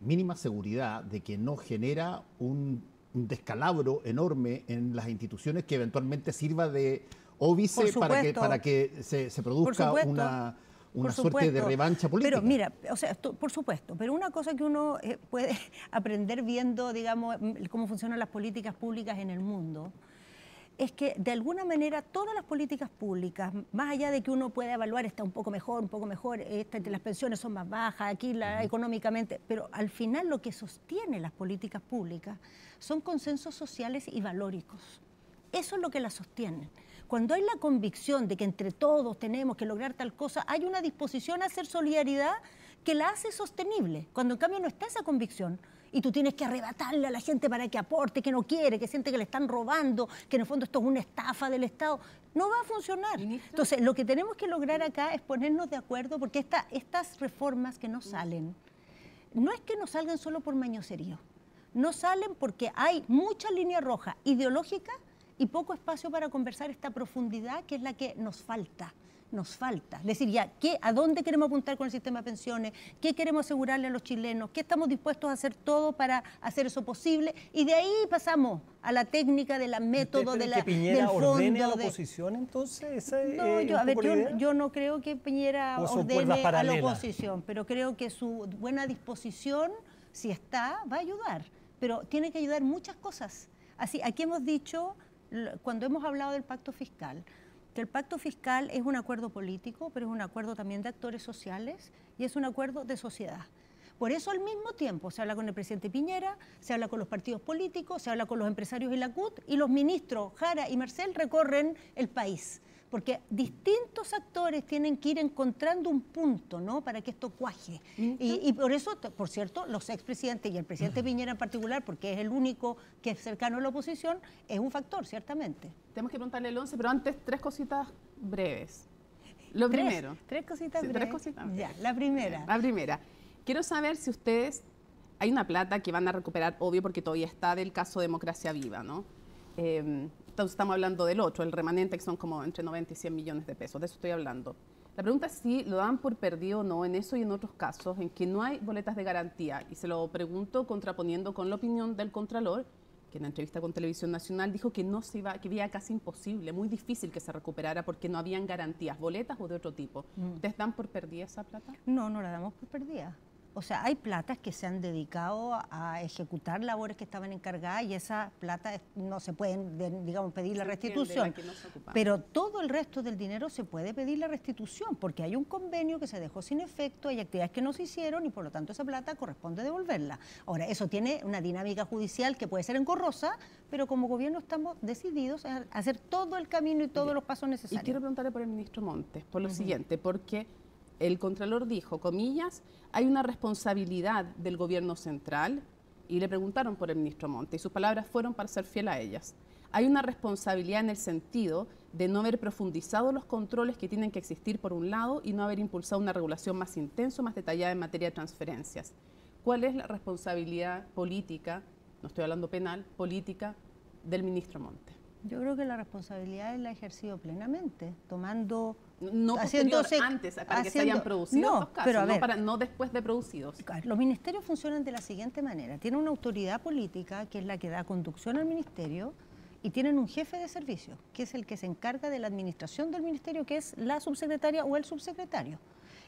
mínima seguridad de que no genera un descalabro enorme en las instituciones que eventualmente sirva de óbice para que se produzca una suerte de revancha política. Pero mira, o sea, por supuesto, pero una cosa que uno puede aprender viendo, digamos, cómo funcionan las políticas públicas en el mundo, es que de alguna manera todas las políticas públicas, más allá de que uno pueda evaluar, está un poco mejor, las pensiones son más bajas, aquí económicamente, pero al final lo que sostiene las políticas públicas son consensos sociales y valóricos. Eso es lo que las sostienen. Cuando hay la convicción de que entre todos tenemos que lograr tal cosa, hay una disposición a hacer solidaridad que la hace sostenible. Cuando en cambio no está esa convicción y tú tienes que arrebatarle a la gente para que aporte, que no quiere, que siente que le están robando, que en el fondo esto es una estafa del Estado, no va a funcionar. Entonces, lo que tenemos que lograr acá es ponernos de acuerdo, porque estas reformas que no salen, no es que no salgan solo por mañosería, no salen porque hay mucha línea roja ideológica y poco espacio para conversar esta profundidad que es la que nos falta. Es decir, ya, ¿a dónde queremos apuntar con el sistema de pensiones? ¿Qué queremos asegurarle a los chilenos? ¿Qué estamos dispuestos a hacer todo para hacer eso posible? Y de ahí pasamos a la técnica de la método, de la, que Piñera del fondo. ¿Ordene a la oposición entonces? Yo no creo que Piñera ordene a la oposición, pero creo que su buena disposición, si está, va a ayudar. Pero tiene que ayudar muchas cosas. Así, aquí hemos dicho, cuando hemos hablado del pacto fiscal, que el pacto fiscal es un acuerdo político, pero es un acuerdo también de actores sociales y es un acuerdo de sociedad. Por eso al mismo tiempo se habla con el presidente Piñera, se habla con los partidos políticos, se habla con los empresarios y la CUT, y los ministros Jara y Marcel recorren el país porque distintos actores tienen que ir encontrando un punto, ¿no?, para que esto cuaje. Y por eso, por cierto, los expresidentes y el presidente Piñera en particular, porque es el único que es cercano a la oposición, es un factor, ciertamente. Tenemos que preguntarle el 11, pero antes 3 cositas breves. Lo primero. Tres cositas breves. 3 cositas breves. Ya, la primera. La primera. Quiero saber si ustedes, hay una plata que van a recuperar, obvio, porque todavía está del caso Democracia Viva, ¿no? Entonces estamos hablando del otro, el remanente, que son como entre 90 y 100 millones de pesos, de eso estoy hablando. La pregunta es si lo dan por perdido o no en eso y en otros casos en que no hay boletas de garantía. Y se lo pregunto contraponiendo con la opinión del Contralor, que en la entrevista con Televisión Nacional dijo que no se iba, que veía casi imposible, muy difícil que se recuperara porque no habían garantías, boletas o de otro tipo. ¿Ustedes dan por perdida esa plata? No, no la damos por perdida. O sea, hay platas que se han dedicado a ejecutar labores que estaban encargadas y esa plata no se pueden, digamos, pedir la restitución. Pero todo el resto del dinero se puede pedir la restitución porque hay un convenio que se dejó sin efecto, hay actividades que no se hicieron y por lo tanto esa plata corresponde devolverla. Ahora, eso tiene una dinámica judicial que puede ser engorrosa, pero como gobierno estamos decididos a hacer todo el camino y todos los pasos necesarios. Y quiero preguntarle por el ministro Montes, por lo siguiente, porque el Contralor dijo, comillas, hay una responsabilidad del gobierno central, y le preguntaron por el ministro Montes, y sus palabras fueron para ser fiel a ellas. Hay una responsabilidad en el sentido de no haber profundizado los controles que tienen que existir por un lado y no haber impulsado una regulación más intensa, más detallada en materia de transferencias. ¿Cuál es la responsabilidad política, no estoy hablando penal, política, del ministro Montes? Yo creo que la responsabilidad la ha ejercido plenamente, tomando... No haciéndose antes, para que se hayan producido estos casos, pero a ver, no después de producidos. Los ministerios funcionan de la siguiente manera. Tienen una autoridad política, que es la que da conducción al ministerio, y tienen un jefe de servicio, que es el que se encarga de la administración del ministerio, que es la subsecretaria o el subsecretario.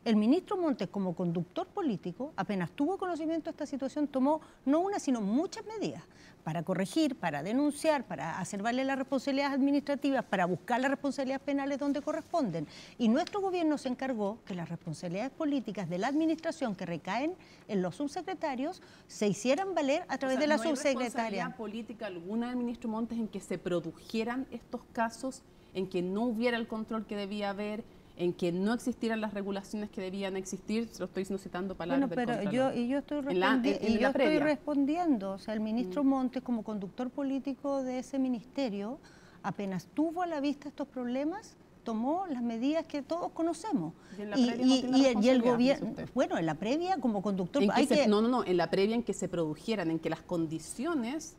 El ministro Montes, como conductor político, apenas tuvo conocimiento de esta situación, tomó no una, sino muchas medidas para corregir, para denunciar, para hacer valer las responsabilidades administrativas, para buscar las responsabilidades penales donde corresponden. Y nuestro gobierno se encargó que las responsabilidades políticas de la administración que recaen en los subsecretarios se hicieran valer a través de la subsecretaria. ¿No hay responsabilidad política alguna del ministro Montes en que se produjeran estos casos, en que no hubiera el control que debía haber, en que no existieran las regulaciones que debían existir? Se lo estoy citando palabras del Contralor. Yo estoy respondiendo. O sea, el ministro Montes, como conductor político de ese ministerio, apenas tuvo a la vista estos problemas, tomó las medidas que todos conocemos. Y el gobierno, bueno, en la previa, como conductor... en la previa en que se produjeran, en que las condiciones...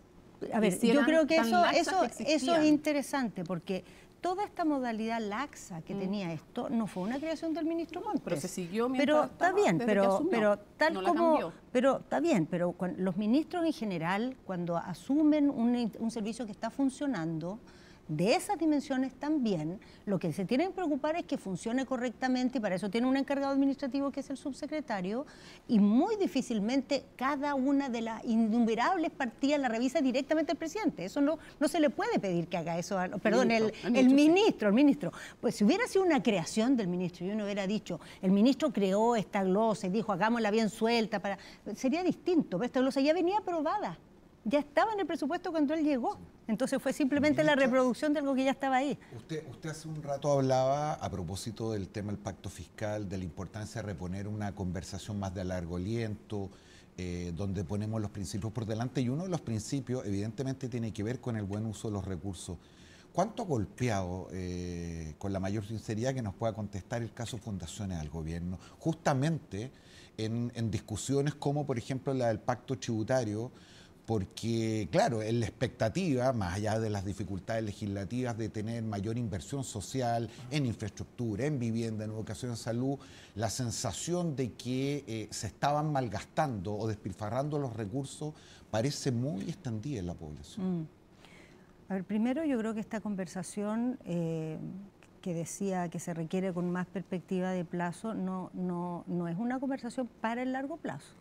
A ver, yo creo que eso es interesante, porque toda esta modalidad laxa que tenía esto no fue una creación del ministro Montes. Pero se siguió mientras está bien, pero está bien, pero los ministros en general, cuando asumen un servicio que está funcionando, de esas dimensiones también, lo que se tienen que preocupar es que funcione correctamente, y para eso tiene un encargado administrativo que es el subsecretario, y muy difícilmente cada una de las innumerables partidas la revisa directamente el presidente. Eso no se le puede pedir que haga eso, el ministro. Pues si hubiera sido una creación del ministro y uno hubiera dicho, el ministro creó esta glosa y dijo, hagámosla bien suelta, sería distinto, pero esta glosa ya venía aprobada. Ya estaba en el presupuesto cuando él llegó. Entonces fue simplemente la reproducción de algo que ya estaba ahí. Usted hace un rato hablaba, a propósito del tema del pacto fiscal, de la importancia de reponer una conversación más de largo aliento, donde ponemos los principios por delante, y uno de los principios evidentemente tiene que ver con el buen uso de los recursos. ¿Cuánto ha golpeado, con la mayor sinceridad que nos pueda contestar, el caso Fundaciones al gobierno, justamente en discusiones como, por ejemplo, la del pacto tributario? Porque, claro, en la expectativa, más allá de las dificultades legislativas, de tener mayor inversión social en infraestructura, en vivienda, en educación, en salud, la sensación de que se estaban malgastando o despilfarrando los recursos parece muy extendida en la población. A ver, primero yo creo que esta conversación que decía que se requiere con más perspectiva de plazo no es una conversación para el largo plazo.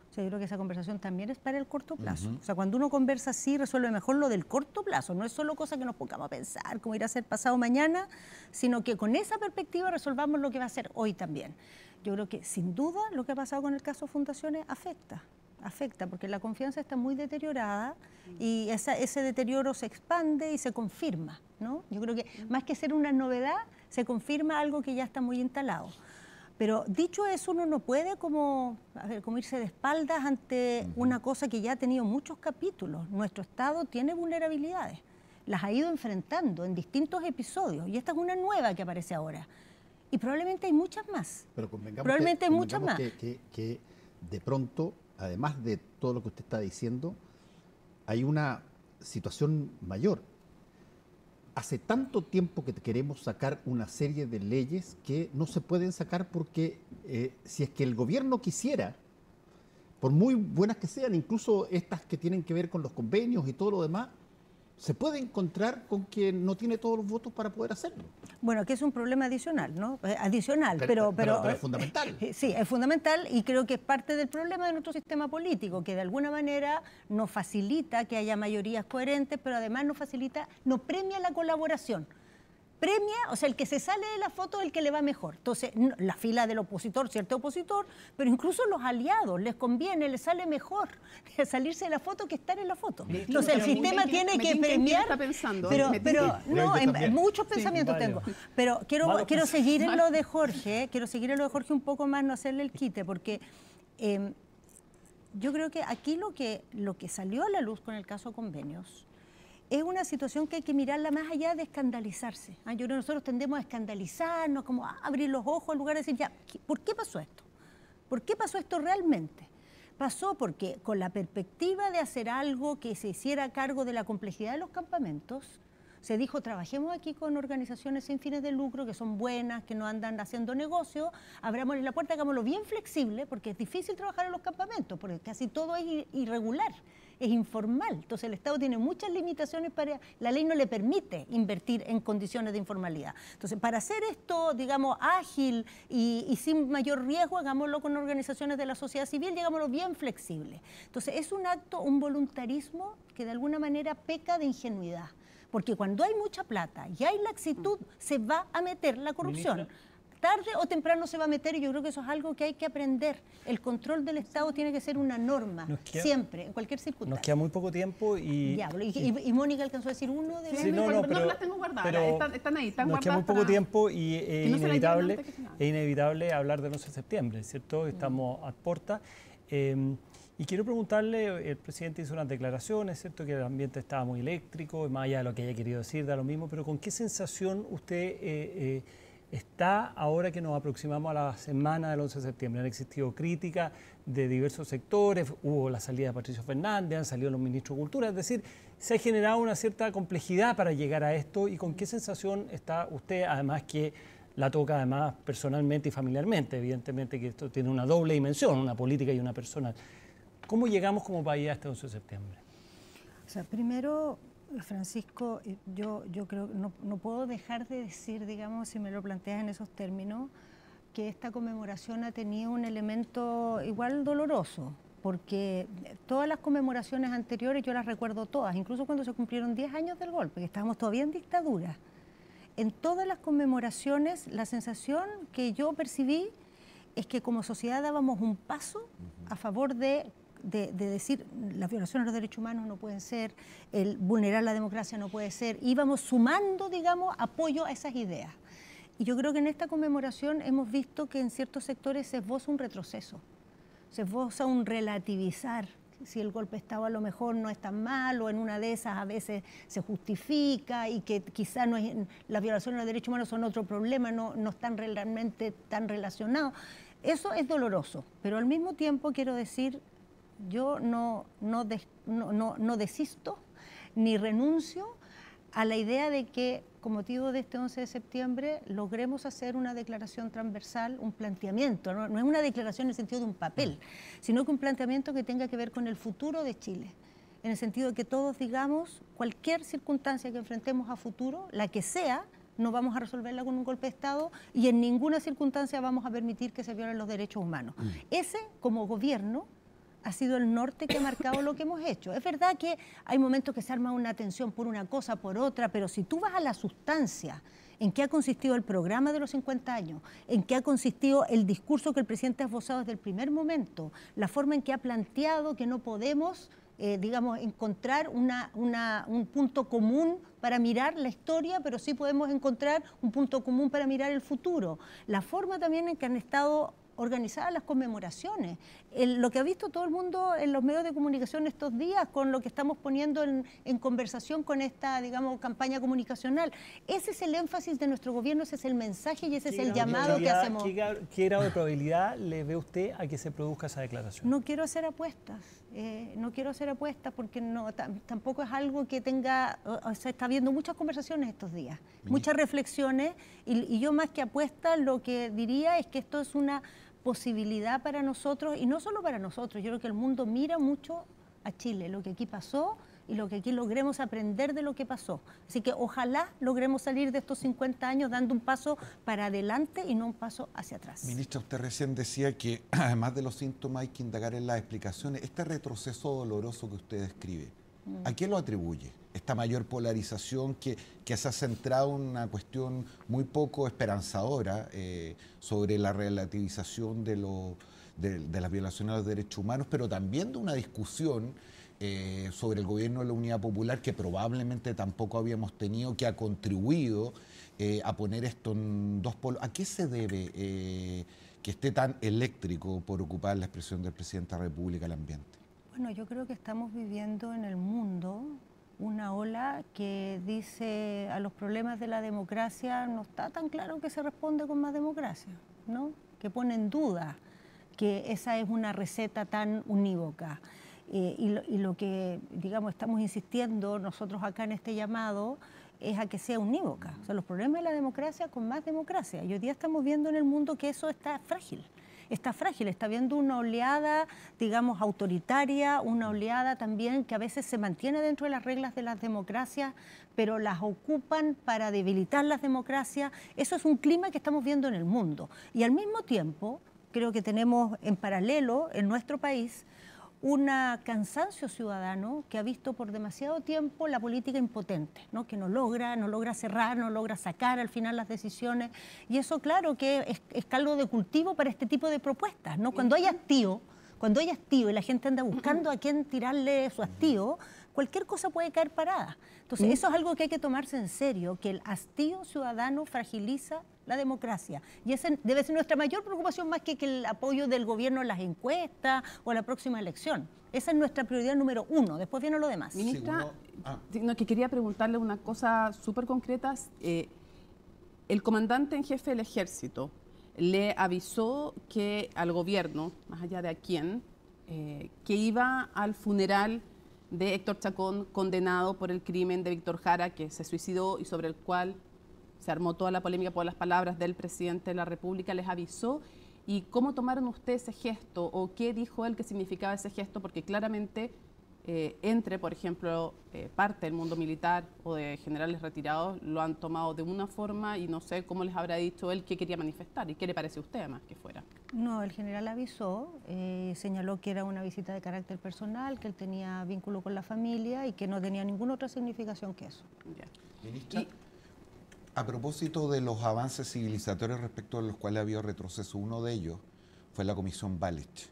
O sea, yo creo que esa conversación también es para el corto plazo. O sea, cuando uno conversa así, resuelve mejor lo del corto plazo. No es solo cosa que nos pongamos a pensar cómo ir a hacer pasado mañana, sino que con esa perspectiva resolvamos lo que va a ser hoy también. Yo creo que, sin duda, lo que ha pasado con el caso Fundaciones afecta afecta, porque la confianza está muy deteriorada y ese deterioro se expande y se confirma, ¿no? Yo creo que más que ser una novedad, se confirma algo que ya está muy instalado. Pero dicho eso, uno no puede como irse de espaldas ante una cosa que ya ha tenido muchos capítulos. Nuestro Estado tiene vulnerabilidades, las ha ido enfrentando en distintos episodios y esta es una nueva que aparece ahora. Y probablemente hay muchas más. Pero convengamos probablemente hay muchas más. Que de pronto, además de todo lo que usted está diciendo, hay una situación mayor. Hace tanto tiempo que queremos sacar una serie de leyes que no se pueden sacar porque si es que el gobierno quisiera, por muy buenas que sean, incluso estas que tienen que ver con los convenios y todo lo demás, se puede encontrar con que no tiene todos los votos para poder hacerlo. Bueno, que es un problema adicional, ¿no? Adicional, pero es fundamental. Sí, es fundamental y creo que es parte del problema de nuestro sistema político, que de alguna manera nos facilita que haya mayorías coherentes, pero además nos premia la colaboración. Premia, o sea, el que se sale de la foto es el que le va mejor. Entonces, la fila del opositor, cierto opositor, pero incluso los aliados les conviene, les sale mejor salirse de la foto que estar en la foto. Entonces, el sistema tiene que premiar. Está pensando. Pero no, en muchos pensamientos tengo. Pero quiero seguir en lo de Jorge, un poco más, no hacerle el quite, porque yo creo que aquí lo que salió a la luz con el caso Convenios es una situación que hay que mirarla más allá de escandalizarse. Yo creo que nosotros tendemos a escandalizarnos, como a abrir los ojos en lugar de decir, ya, ¿por qué pasó esto? ¿Por qué pasó esto realmente? Pasó porque con la perspectiva de hacer algo que se hiciera cargo de la complejidad de los campamentos, se dijo, trabajemos aquí con organizaciones sin fines de lucro, que son buenas, que no andan haciendo negocio, abrámosles la puerta, hagámoslo bien flexible, porque es difícil trabajar en los campamentos, porque casi todo es irregular, es informal. Entonces el Estado tiene muchas limitaciones, la ley no le permite invertir en condiciones de informalidad. Entonces, para hacer esto, digamos, ágil y sin mayor riesgo, hagámoslo con organizaciones de la sociedad civil y hagámoslo bien flexible. Entonces, es un acto, un voluntarismo que de alguna manera peca de ingenuidad. Porque cuando hay mucha plata y hay laxitud, se va a meter la corrupción. Ministra, tarde o temprano se va a meter y yo creo que eso es algo que hay que aprender. El control del Estado tiene que ser una norma, siempre, en cualquier circunstancia. Nos queda muy poco tiempo y... Y Mónica alcanzó a decir uno de los... Sí, no, pero las tengo guardadas, están ahí, están guardadas. Nos queda muy poco tiempo y es inevitable hablar del 11 de septiembre, ¿cierto? Estamos a puerta. Y quiero preguntarle, el presidente hizo unas declaraciones, ¿cierto? Que el ambiente estaba muy eléctrico, más allá de lo que haya querido decir, da lo mismo, pero ¿con qué sensación usted está ahora que nos aproximamos a la semana del 11 de septiembre? Han existido críticas de diversos sectores, hubo la salida de Patricio Fernández, han salido los ministros de Cultura, es decir, se ha generado una cierta complejidad para llegar a esto. ¿Y con qué sensación está usted, además que la toca además personalmente y familiarmente? Evidentemente que esto tiene una doble dimensión, una política y una personal. ¿Cómo llegamos como país a este 11 de septiembre? O sea, primero, Francisco, yo creo que no puedo dejar de decir, digamos, si me lo planteas en esos términos, que esta conmemoración ha tenido un elemento igual doloroso, porque todas las conmemoraciones anteriores yo las recuerdo todas, incluso cuando se cumplieron 10 años del golpe, que estábamos todavía en dictadura. En todas las conmemoraciones, la sensación que yo percibí es que como sociedad dábamos un paso a favor de decir las violaciones a los derechos humanos no pueden ser, el vulnerar la democracia no puede ser, íbamos sumando, digamos, apoyo a esas ideas. Y yo creo que en esta conmemoración hemos visto que en ciertos sectores se esboza un retroceso, se esboza un relativizar, si el golpe de Estado a lo mejor no es tan malo, en una de esas a veces se justifica y que quizás no es, las violaciones a los derechos humanos son otro problema, no están realmente tan relacionados. Eso es doloroso, pero al mismo tiempo quiero decir, yo no desisto ni renuncio a la idea de que con motivo de este 11 de septiembre logremos hacer una declaración transversal, un planteamiento, no es una declaración en el sentido de un papel, sino que un planteamiento que tenga que ver con el futuro de Chile, en el sentido de que todos digamos cualquier circunstancia que enfrentemos a futuro, la que sea, no vamos a resolverla con un golpe de Estado y en ninguna circunstancia vamos a permitir que se violen los derechos humanos. Ese, como gobierno, ha sido el norte que ha marcado lo que hemos hecho. Es verdad que hay momentos que se arma una tensión por una cosa, por otra, pero si tú vas a la sustancia en qué ha consistido el programa de los 50 años, en qué ha consistido el discurso que el presidente ha esbozado desde el primer momento, la forma en que ha planteado que no podemos, digamos, encontrar un punto común para mirar la historia, pero sí podemos encontrar un punto común para mirar el futuro. La forma también en que han estado organizadas las conmemoraciones, lo que ha visto todo el mundo en los medios de comunicación estos días, con lo que estamos poniendo en conversación con esta, digamos, campaña comunicacional. Ese es el énfasis de nuestro gobierno, ese es el mensaje y ese es el llamado que hacemos. ¿Qué grado de probabilidad le ve usted a que se produzca esa declaración? No quiero hacer apuestas, porque tampoco es algo que tenga, o sea, está habiendo muchas conversaciones estos días, muchas reflexiones, y yo más que apuestas lo que diría es que esto es una posibilidad para nosotros, y no solo para nosotros, yo creo que el mundo mira mucho a Chile, lo que aquí pasó y lo que aquí logremos aprender de lo que pasó. Así que ojalá logremos salir de estos 50 años dando un paso para adelante y no un paso hacia atrás. Ministra, usted recién decía que además de los síntomas hay que indagar en las explicaciones. Este retroceso doloroso que usted describe, ¿a qué lo atribuye? Esta mayor polarización que se ha centrado en una cuestión muy poco esperanzadora sobre la relativización de las violaciones a los derechos humanos, pero también de una discusión sobre el gobierno de la Unidad Popular que probablemente tampoco habíamos tenido, que ha contribuido a poner esto en dos polos. ¿A qué se debe que esté tan eléctrico, por ocupar la expresión del presidente de la República, el ambiente? Bueno, yo creo que estamos viviendo en el mundo una ola que dice a los problemas de la democracia no está tan claro que se responde con más democracia, ¿no? Que pone en duda que esa es una receta tan unívoca. Y lo que, digamos, estamos insistiendo nosotros acá en este llamado es a que sea unívoca. O sea, los problemas de la democracia con más democracia. Y hoy día estamos viendo en el mundo que eso está frágil. Está viendo una oleada, digamos, autoritaria, una oleada también que a veces se mantiene dentro de las reglas de las democracias, pero las ocupan para debilitar las democracias. Eso es un clima que estamos viendo en el mundo. Y al mismo tiempo, creo que tenemos en paralelo en nuestro país un cansancio ciudadano que ha visto por demasiado tiempo la política impotente, ¿no? Que no logra cerrar, no logra sacar al final las decisiones, y eso claro que es caldo de cultivo para este tipo de propuestas, ¿no? Cuando hay hastío y la gente anda buscando a quién tirarle su hastío, cualquier cosa puede caer parada. Entonces eso es algo que hay que tomarse en serio, que el hastío ciudadano fragiliza la democracia. Y esa debe ser nuestra mayor preocupación, más que el apoyo del gobierno en las encuestas o la próxima elección. Esa es nuestra prioridad número uno, después viene lo demás. Ministra, que quería preguntarle una cosa súper concreta. El comandante en jefe del ejército le avisó que al gobierno, más allá de a quién, que iba al funeral de Héctor Chacón, condenado por el crimen de Víctor Jara, que se suicidó y sobre el cual se armó toda la polémica por las palabras del presidente de la República. ¿Les avisó? ¿Y cómo tomaron ustedes ese gesto? ¿O qué dijo él que significaba ese gesto? Porque claramente entre, por ejemplo, parte del mundo militar o de generales retirados lo han tomado de una forma y no sé cómo les habrá dicho él qué quería manifestar. ¿Y qué le parece a usted además que fuera? No, el general avisó, señaló que era una visita de carácter personal, que él tenía vínculo con la familia y que no tenía ninguna otra significación que eso. Ministra, a propósito de los avances civilizatorios respecto a los cuales ha habido retroceso, uno de ellos fue la Comisión Balich.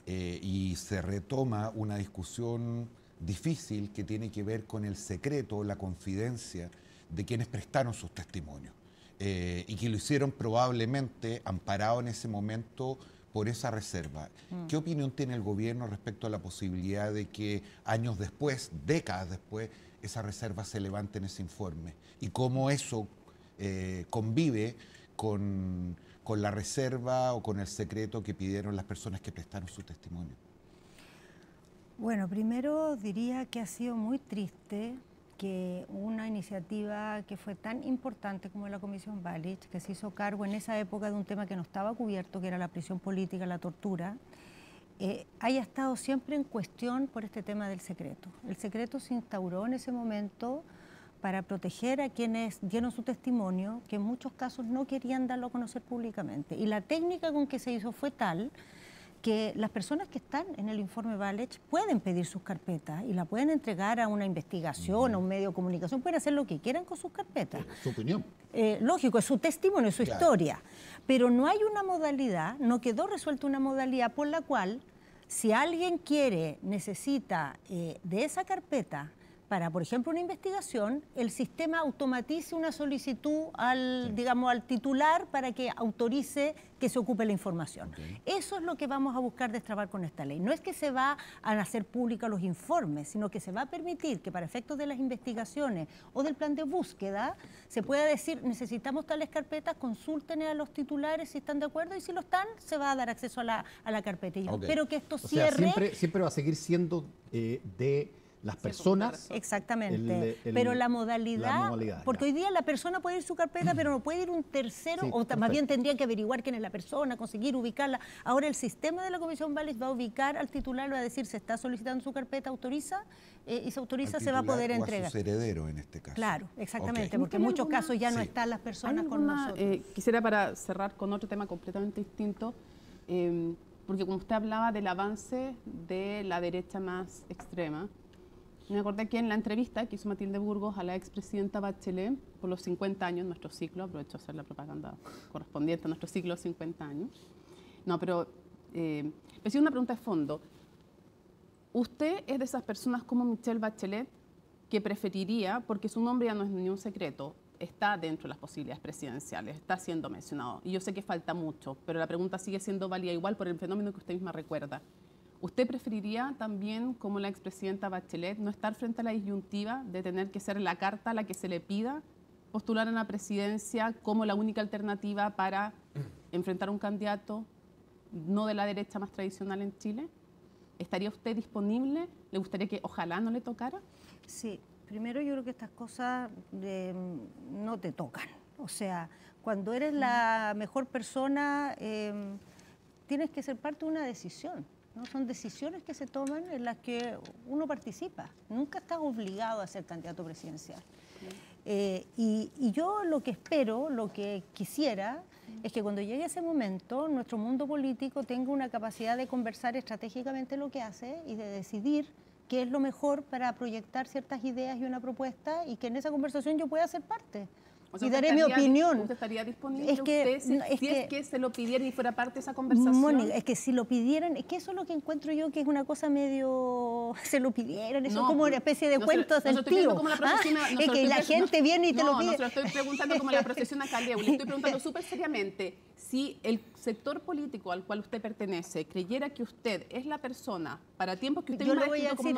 Y se retoma una discusión difícil que tiene que ver con el secreto, la confidencia de quienes prestaron sus testimonios y que lo hicieron probablemente amparado en ese momento por esa reserva. ¿Qué opinión tiene el gobierno respecto a la posibilidad de que años después, décadas después, esa reserva se levante en ese informe? ¿Y cómo eso convive con la reserva o con el secreto que pidieron las personas que prestaron su testimonio? Bueno, primero diría que ha sido muy triste que una iniciativa que fue tan importante como la Comisión Balich, que se hizo cargo en esa época de un tema que no estaba cubierto, que era la prisión política, la tortura, haya estado siempre en cuestión por este tema del secreto. El secreto se instauró en ese momento para proteger a quienes dieron su testimonio, que en muchos casos no querían darlo a conocer públicamente. Y la técnica con que se hizo fue tal que las personas que están en el informe Valech pueden pedir sus carpetas y la pueden entregar a una investigación, a un medio de comunicación, pueden hacer lo que quieran con sus carpetas. Su opinión. Lógico, es su testimonio, es su historia, pero no hay una modalidad, no quedó resuelta una modalidad por la cual si alguien necesita de esa carpeta para, por ejemplo, una investigación, el sistema automatice una solicitud al titular para que autorice que se ocupe la información. Eso es lo que vamos a buscar destrabar con esta ley. No es que se va a hacer públicos los informes, sino que se va a permitir que para efectos de las investigaciones o del plan de búsqueda se pueda decir, necesitamos tales carpetas, consulten a los titulares si están de acuerdo y si lo están, se va a dar acceso a la carpeta. Y yo espero que esto cierre... Siempre va a seguir siendo de las personas. Exactamente. Pero la modalidad, porque hoy día la persona puede ir su carpeta, pero no puede ir un tercero, o más bien tendría que averiguar quién es la persona, conseguir ubicarla. Ahora el sistema de la Comisión Valech va a ubicar al titular, va a decir, se está solicitando su carpeta, autoriza, y se autoriza, se va a poder entregar. A su heredero en este caso. Claro, exactamente, porque en muchos casos ya no están las personas con nosotros. Quisiera para cerrar con otro tema completamente distinto, porque como usted hablaba del avance de la derecha más extrema, me acordé que en la entrevista que hizo Matilde Burgos a la expresidenta Bachelet por los 50 años, nuestro ciclo, aprovecho a hacer la propaganda correspondiente a nuestro ciclo de 50 años. No, pero me hacía una pregunta de fondo. ¿Usted es de esas personas como Michelle Bachelet que preferiría, porque su nombre ya no es ni un secreto, está dentro de las posibilidades presidenciales, está siendo mencionado, y yo sé que falta mucho, pero la pregunta sigue siendo válida igual por el fenómeno que usted misma recuerda? ¿Usted preferiría también, como la expresidenta Bachelet, no estar frente a la disyuntiva de tener que ser la carta a la que se le pida postular a la presidencia como la única alternativa para enfrentar a un candidato no de la derecha más tradicional en Chile? ¿Estaría usted disponible? ¿Le gustaría que ojalá no le tocara? Sí, primero yo creo que estas cosas no te tocan. O sea, cuando eres la mejor persona, tienes que ser parte de una decisión. ¿No? Son decisiones que se toman en las que uno participa. Nunca estás obligado a ser candidato presidencial. Y yo lo que espero, lo que quisiera, es que cuando llegue ese momento, nuestro mundo político tenga una capacidad de conversar estratégicamente lo que hace y de decidir qué es lo mejor para proyectar ciertas ideas y una propuesta, y que en esa conversación yo pueda ser parte. O sea, y daré mi opinión. ¿Usted estaría disponible es que se lo pidieran y fuera parte de esa conversación? Mónica, es que si lo pidieran, es que eso es lo que encuentro yo que es una cosa medio... Se lo pidieran, eso es como una especie de cuentos del tío. Es que la gente viene y te lo pide. No, se lo estoy preguntando como la procesión a Caleu. Le estoy preguntando súper seriamente. Si el sector político al cual usted pertenece creyera que usted es la persona para tiempos que usted yo lo voy a decir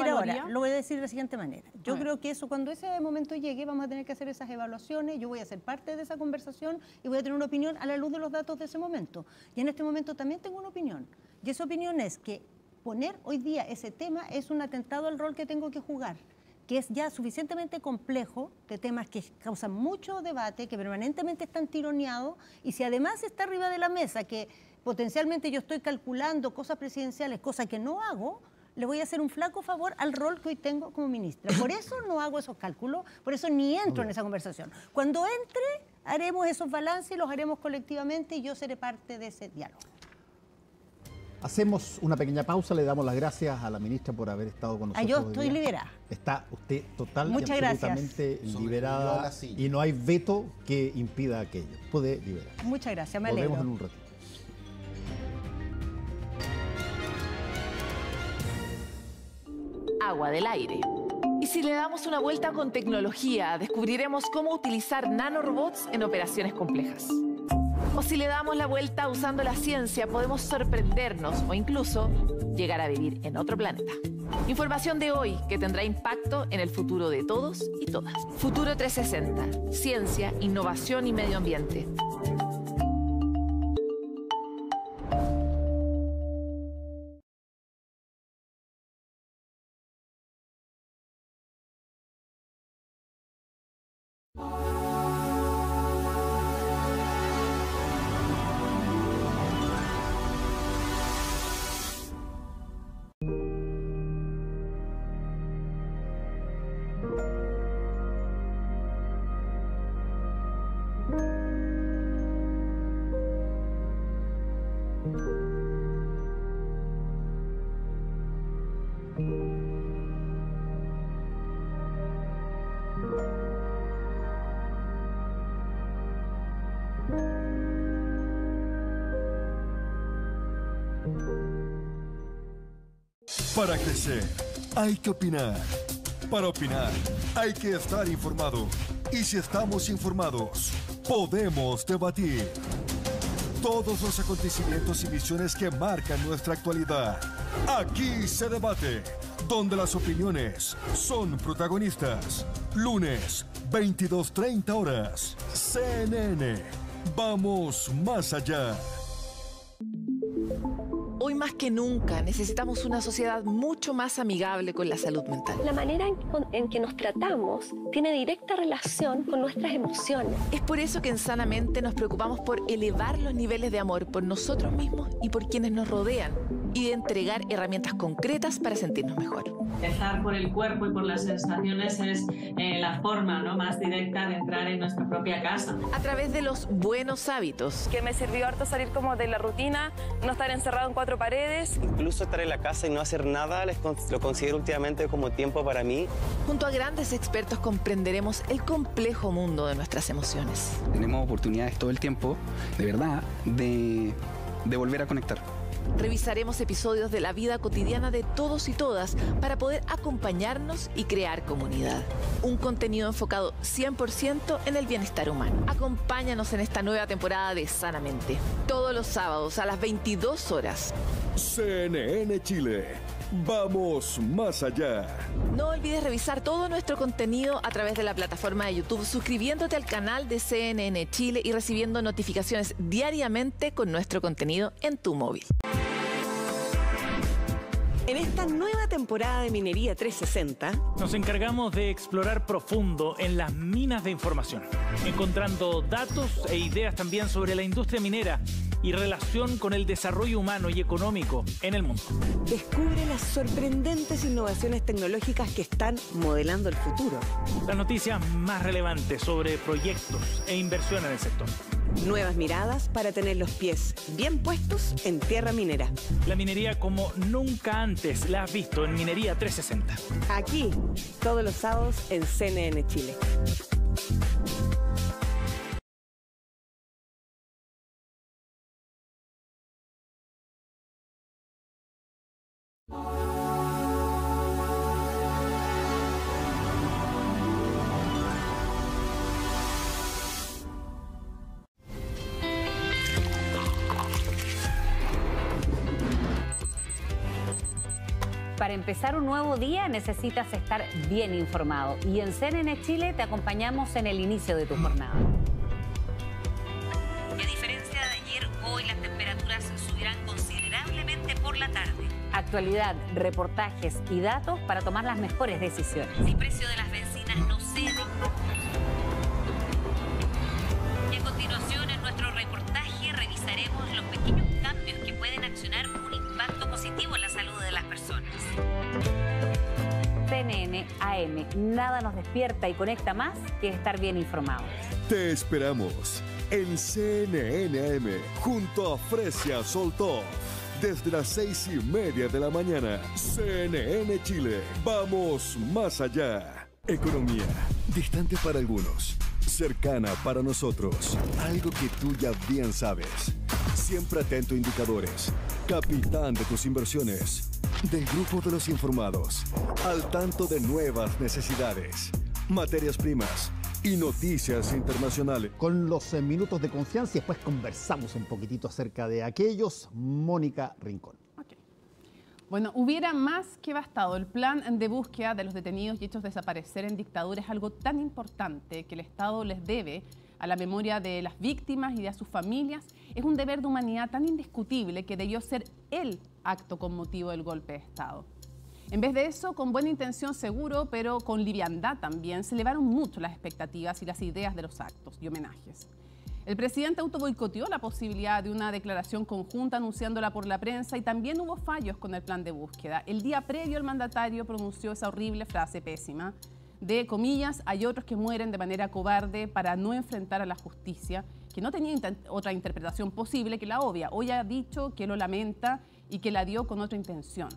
ahora, lo voy a decir de la siguiente manera. Yo creo que eso, cuando ese momento llegue, vamos a tener que hacer esas evaluaciones, yo voy a ser parte de esa conversación y voy a tener una opinión a la luz de los datos de ese momento. Y en este momento también tengo una opinión. Y esa opinión es que poner hoy día ese tema es un atentado al rol que tengo que jugar, que es ya suficientemente complejo, de temas que causan mucho debate, que permanentemente están tironeados, y si además está arriba de la mesa, que potencialmente yo estoy calculando cosas presidenciales, cosas que no hago, le voy a hacer un flaco favor al rol que hoy tengo como ministra. Por eso no hago esos cálculos, por eso ni entro en esa conversación. Cuando entre, haremos esos balances, los haremos colectivamente y yo seré parte de ese diálogo. Hacemos una pequeña pausa, le damos las gracias a la ministra por haber estado con nosotros. Yo estoy liberada. Está usted total y absolutamente liberada y no hay veto que impida aquello. Puede liberar. Muchas gracias, me alegro. Volvemos en un ratito. Agua del aire. Y si le damos una vuelta con tecnología, descubriremos cómo utilizar nanorobots en operaciones complejas. O si le damos la vuelta usando la ciencia, podemos sorprendernos o incluso llegar a vivir en otro planeta. Información de hoy que tendrá impacto en el futuro de todos y todas. Futuro 360. Ciencia, innovación y medio ambiente. Para crecer, hay que opinar. Para opinar, hay que estar informado. Y si estamos informados, podemos debatir. Todos los acontecimientos y visiones que marcan nuestra actualidad. Aquí se debate, donde las opiniones son protagonistas. Lunes, 22:30 horas. CNN. Vamos más allá. Hoy más que nunca necesitamos una sociedad mucho más amigable con la salud mental. La manera en que nos tratamos tiene directa relación con nuestras emociones. Es por eso que en Sanamente nos preocupamos por elevar los niveles de amor por nosotros mismos y por quienes nos rodean y de entregar herramientas concretas para sentirnos mejor. Empezar por el cuerpo y por las sensaciones es la forma, ¿no?, más directa de entrar en nuestra propia casa. A través de los buenos hábitos. Que me sirvió harto salir como de la rutina, no estar encerrado en cuatro paredes. Incluso estar en la casa y no hacer nada lo considero últimamente como tiempo para mí. Junto a grandes expertos comprenderemos el complejo mundo de nuestras emociones. Tenemos oportunidades todo el tiempo, de verdad, de volver a conectar. Revisaremos episodios de la vida cotidiana de todos y todas para poder acompañarnos y crear comunidad. Un contenido enfocado 100% en el bienestar humano. Acompáñanos en esta nueva temporada de Sanamente. Todos los sábados a las 22 horas. CNN Chile. Vamos más allá. No olvides revisar todo nuestro contenido a través de la plataforma de YouTube, suscribiéndote al canal de CNN Chile y recibiendo notificaciones diariamente con nuestro contenido en tu móvil. En esta nueva temporada de Minería 360, nos encargamos de explorar profundo en las minas de información, encontrando datos e ideas también sobre la industria minera y relación con el desarrollo humano y económico en el mundo. Descubre las sorprendentes innovaciones tecnológicas que están modelando el futuro. Las noticias más relevantes sobre proyectos e inversión en el sector. Nuevas miradas para tener los pies bien puestos en tierra minera. La minería como nunca antes la has visto en Minería 360. Aquí, todos los sábados en CNN Chile. Para empezar un nuevo día necesitas estar bien informado y en CNN Chile te acompañamos en el inicio de tu jornada. Y a diferencia de ayer, hoy las temperaturas subirán considerablemente por la tarde. Actualidad, reportajes y datos para tomar las mejores decisiones. El precio de las bencinas no cede. Y a continuación, en nuestro reportaje, revisaremos los pequeños cambios que pueden accionar un impacto positivo en la salud de las personas. CNN AM, nada nos despierta y conecta más que estar bien informados. Te esperamos en CNN AM junto a Fresia Soltó. Desde las 6:30 de la mañana, CNN Chile. Vamos más allá. Economía, distante para algunos, cercana para nosotros. Algo que tú ya bien sabes. Siempre atento a indicadores. Capitán de tus inversiones. Del grupo de los informados. Al tanto de nuevas necesidades. Materias primas y noticias internacionales. Con los minutos de confianza y después conversamos un poquitito acerca de aquellos. Mónica Rincón. Bueno, hubiera más que bastado. El plan de búsqueda de los detenidos y hechos desaparecer en dictadura es algo tan importante que el Estado les debe a la memoria de las víctimas y de a sus familias. Es un deber de humanidad tan indiscutible que debió ser el acto con motivo del golpe de Estado. En vez de eso, con buena intención seguro, pero con liviandad también, se elevaron mucho las expectativas y las ideas de los actos y homenajes. El presidente autoboicoteó la posibilidad de una declaración conjunta anunciándola por la prensa y también hubo fallos con el plan de búsqueda. El día previo el mandatario pronunció esa horrible frase pésima de, comillas, hay otros que mueren de manera cobarde para no enfrentar a la justicia, que no tenía otra interpretación posible que la obvia. Hoy ha dicho que lo lamenta y que la dio con otra intención.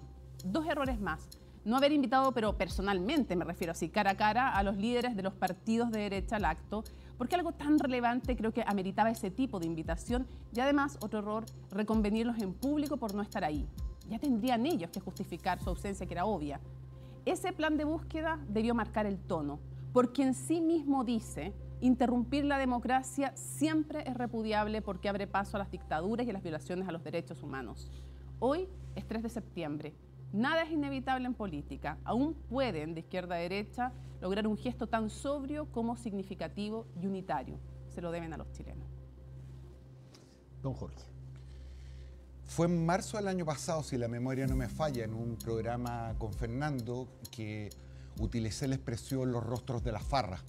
Dos errores más. no haber invitado, pero personalmente me refiero así, cara a cara, a los líderes de los partidos de derecha al acto, porque algo tan relevante creo que ameritaba ese tipo de invitación y además, otro error, reconvenirlos en público por no estar ahí. Ya tendrían ellos que justificar su ausencia, que era obvia. Ese plan de búsqueda debió marcar el tono, porque en sí mismo dice, interrumpir la democracia siempre es repudiable porque abre paso a las dictaduras y a las violaciones a los derechos humanos. Hoy es 3 de septiembre. Nada es inevitable en política. Aún pueden, de izquierda a derecha, lograr un gesto tan sobrio como significativo y unitario. Se lo deben a los chilenos. Don Jorge. Fue en marzo del año pasado, si la memoria no me falla, en un programa con Fernando, que utilicé la expresión los rostros de la farra,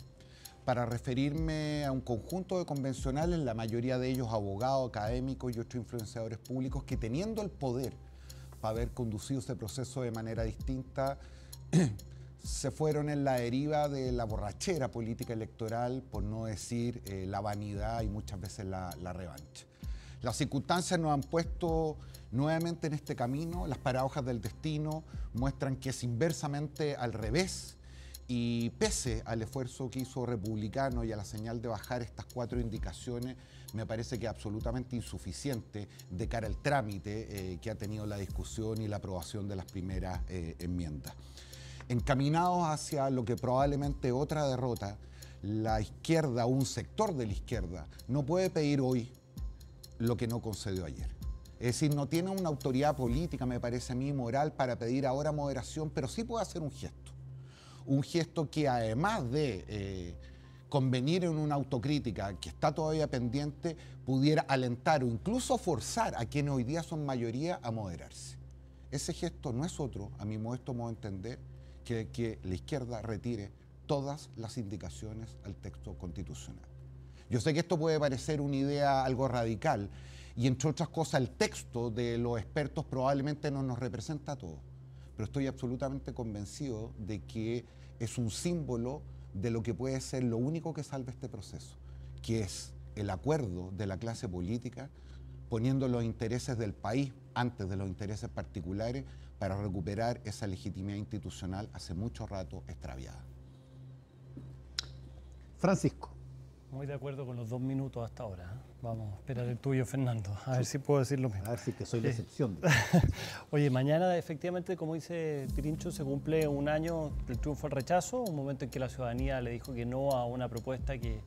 para referirme a un conjunto de convencionales, la mayoría de ellos abogados, académicos y otros influenciadores públicos, que teniendo el poder para haber conducido ese proceso de manera distinta, se fueron en la deriva de la borrachera política electoral, por no decir la vanidad y muchas veces la revancha. Las circunstancias nos han puesto nuevamente en este camino, las paradojas del destino muestran que es inversamente al revés, y pese al esfuerzo que hizo Republicano y a la señal de bajar estas 4 indicaciones, me parece que es absolutamente insuficiente de cara al trámite que ha tenido la discusión y la aprobación de las primeras enmiendas. Encaminados hacia lo que probablemente otra derrota, la izquierda o un sector de la izquierda no puede pedir hoy lo que no concedió ayer. Es decir, no tiene una autoridad política, me parece a mí, moral para pedir ahora moderación, pero sí puede hacer un gesto. Un gesto que además de convenir en una autocrítica que está todavía pendiente, pudiera alentar o incluso forzar a quienes hoy día son mayoría a moderarse. Ese gesto no es otro, a mi modesto modo de entender, que la izquierda retire todas las indicaciones al texto constitucional. Yo sé que esto puede parecer una idea algo radical y entre otras cosas el texto de los expertos probablemente no nos representa a todos, pero estoy absolutamente convencido de que es un símbolo de lo que puede ser lo único que salve este proceso, que es el acuerdo de la clase política poniendo los intereses del país antes de los intereses particulares para recuperar esa legitimidad institucional hace mucho rato extraviada. Francisco. Muy de acuerdo con los 2 minutos hasta ahora. Vamos a esperar el tuyo, Fernando. A ver si puedo decir lo mismo. A ver si que soy la excepción. Oye, mañana efectivamente, como dice Pirincho, se cumple un año del triunfo al rechazo, un momento en que la ciudadanía le dijo que no a una propuesta que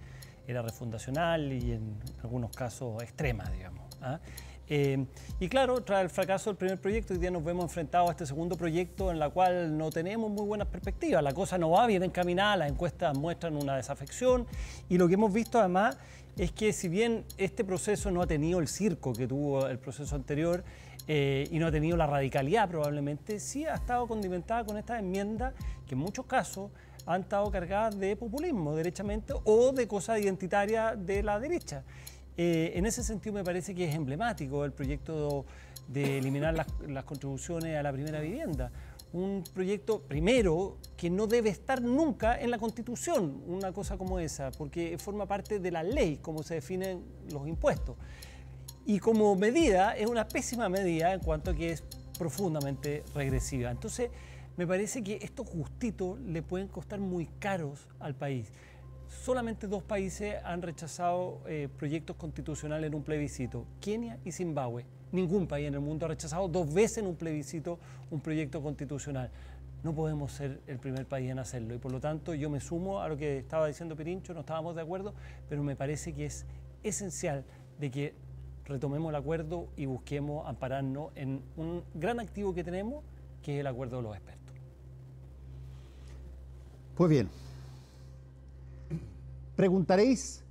era refundacional y en algunos casos extrema, digamos. Y claro, tras el fracaso del primer proyecto, hoy día nos vemos enfrentados a este segundo proyecto en la cual no tenemos muy buenas perspectivas. La cosa no va bien encaminada, las encuestas muestran una desafección y lo que hemos visto además es que si bien este proceso no ha tenido el circo que tuvo el proceso anterior y no ha tenido la radicalidad probablemente, sí ha estado condimentada con estas enmiendas que en muchos casos han estado cargadas de populismo, derechamente, o de cosas identitarias de la derecha. En ese sentido me parece que es emblemático el proyecto de eliminar las contribuciones a la primera vivienda. Un proyecto, primero, que no debe estar nunca en la Constitución, una cosa como esa, porque forma parte de la ley, como se definen los impuestos. Y como medida, es una pésima medida en cuanto a que es profundamente regresiva. Entonces, me parece que estos justitos le pueden costar muy caros al país. Solamente 2 países han rechazado proyectos constitucionales en un plebiscito, Kenia y Zimbabue. Ningún país en el mundo ha rechazado 2 veces en un plebiscito un proyecto constitucional. No podemos ser el primer país en hacerlo y por lo tanto yo me sumo a lo que estaba diciendo Pirincho, no estábamos de acuerdo, pero me parece que es esencial de que retomemos el acuerdo y busquemos ampararnos en un gran activo que tenemos, que es el acuerdo de los expertos. Pues bien. Preguntaréis,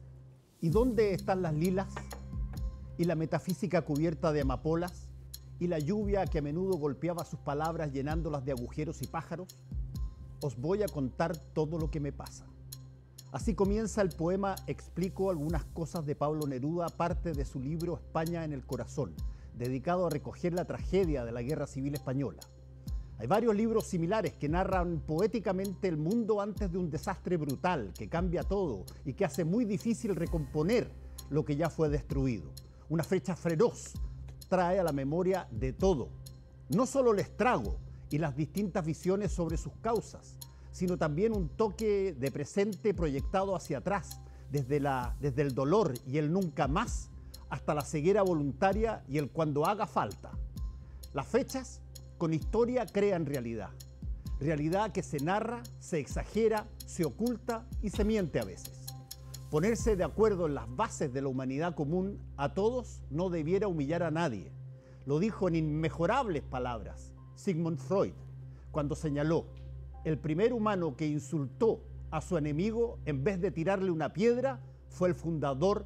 ¿y dónde están las lilas? ¿Y la metafísica cubierta de amapolas? ¿Y la lluvia que a menudo golpeaba sus palabras llenándolas de agujeros y pájaros? Os voy a contar todo lo que me pasa. Así comienza el poema Explico algunas cosas de Pablo Neruda, parte de su libro España en el corazón, dedicado a recoger la tragedia de la Guerra Civil Española. Hay varios libros similares que narran poéticamente el mundo antes de un desastre brutal que cambia todo y que hace muy difícil recomponer lo que ya fue destruido. Una fecha feroz trae a la memoria de todo, no solo el estrago y las distintas visiones sobre sus causas, sino también un toque de presente proyectado hacia atrás, desde el dolor y el nunca más hasta la ceguera voluntaria y el cuando haga falta. Las fechas con historia crean realidad. Realidad que se narra, se exagera, se oculta y se miente a veces. Ponerse de acuerdo en las bases de la humanidad común a todos no debiera humillar a nadie. Lo dijo en inmejorables palabras Sigmund Freud cuando señaló: el primer humano que insultó a su enemigo en vez de tirarle una piedra fue el fundador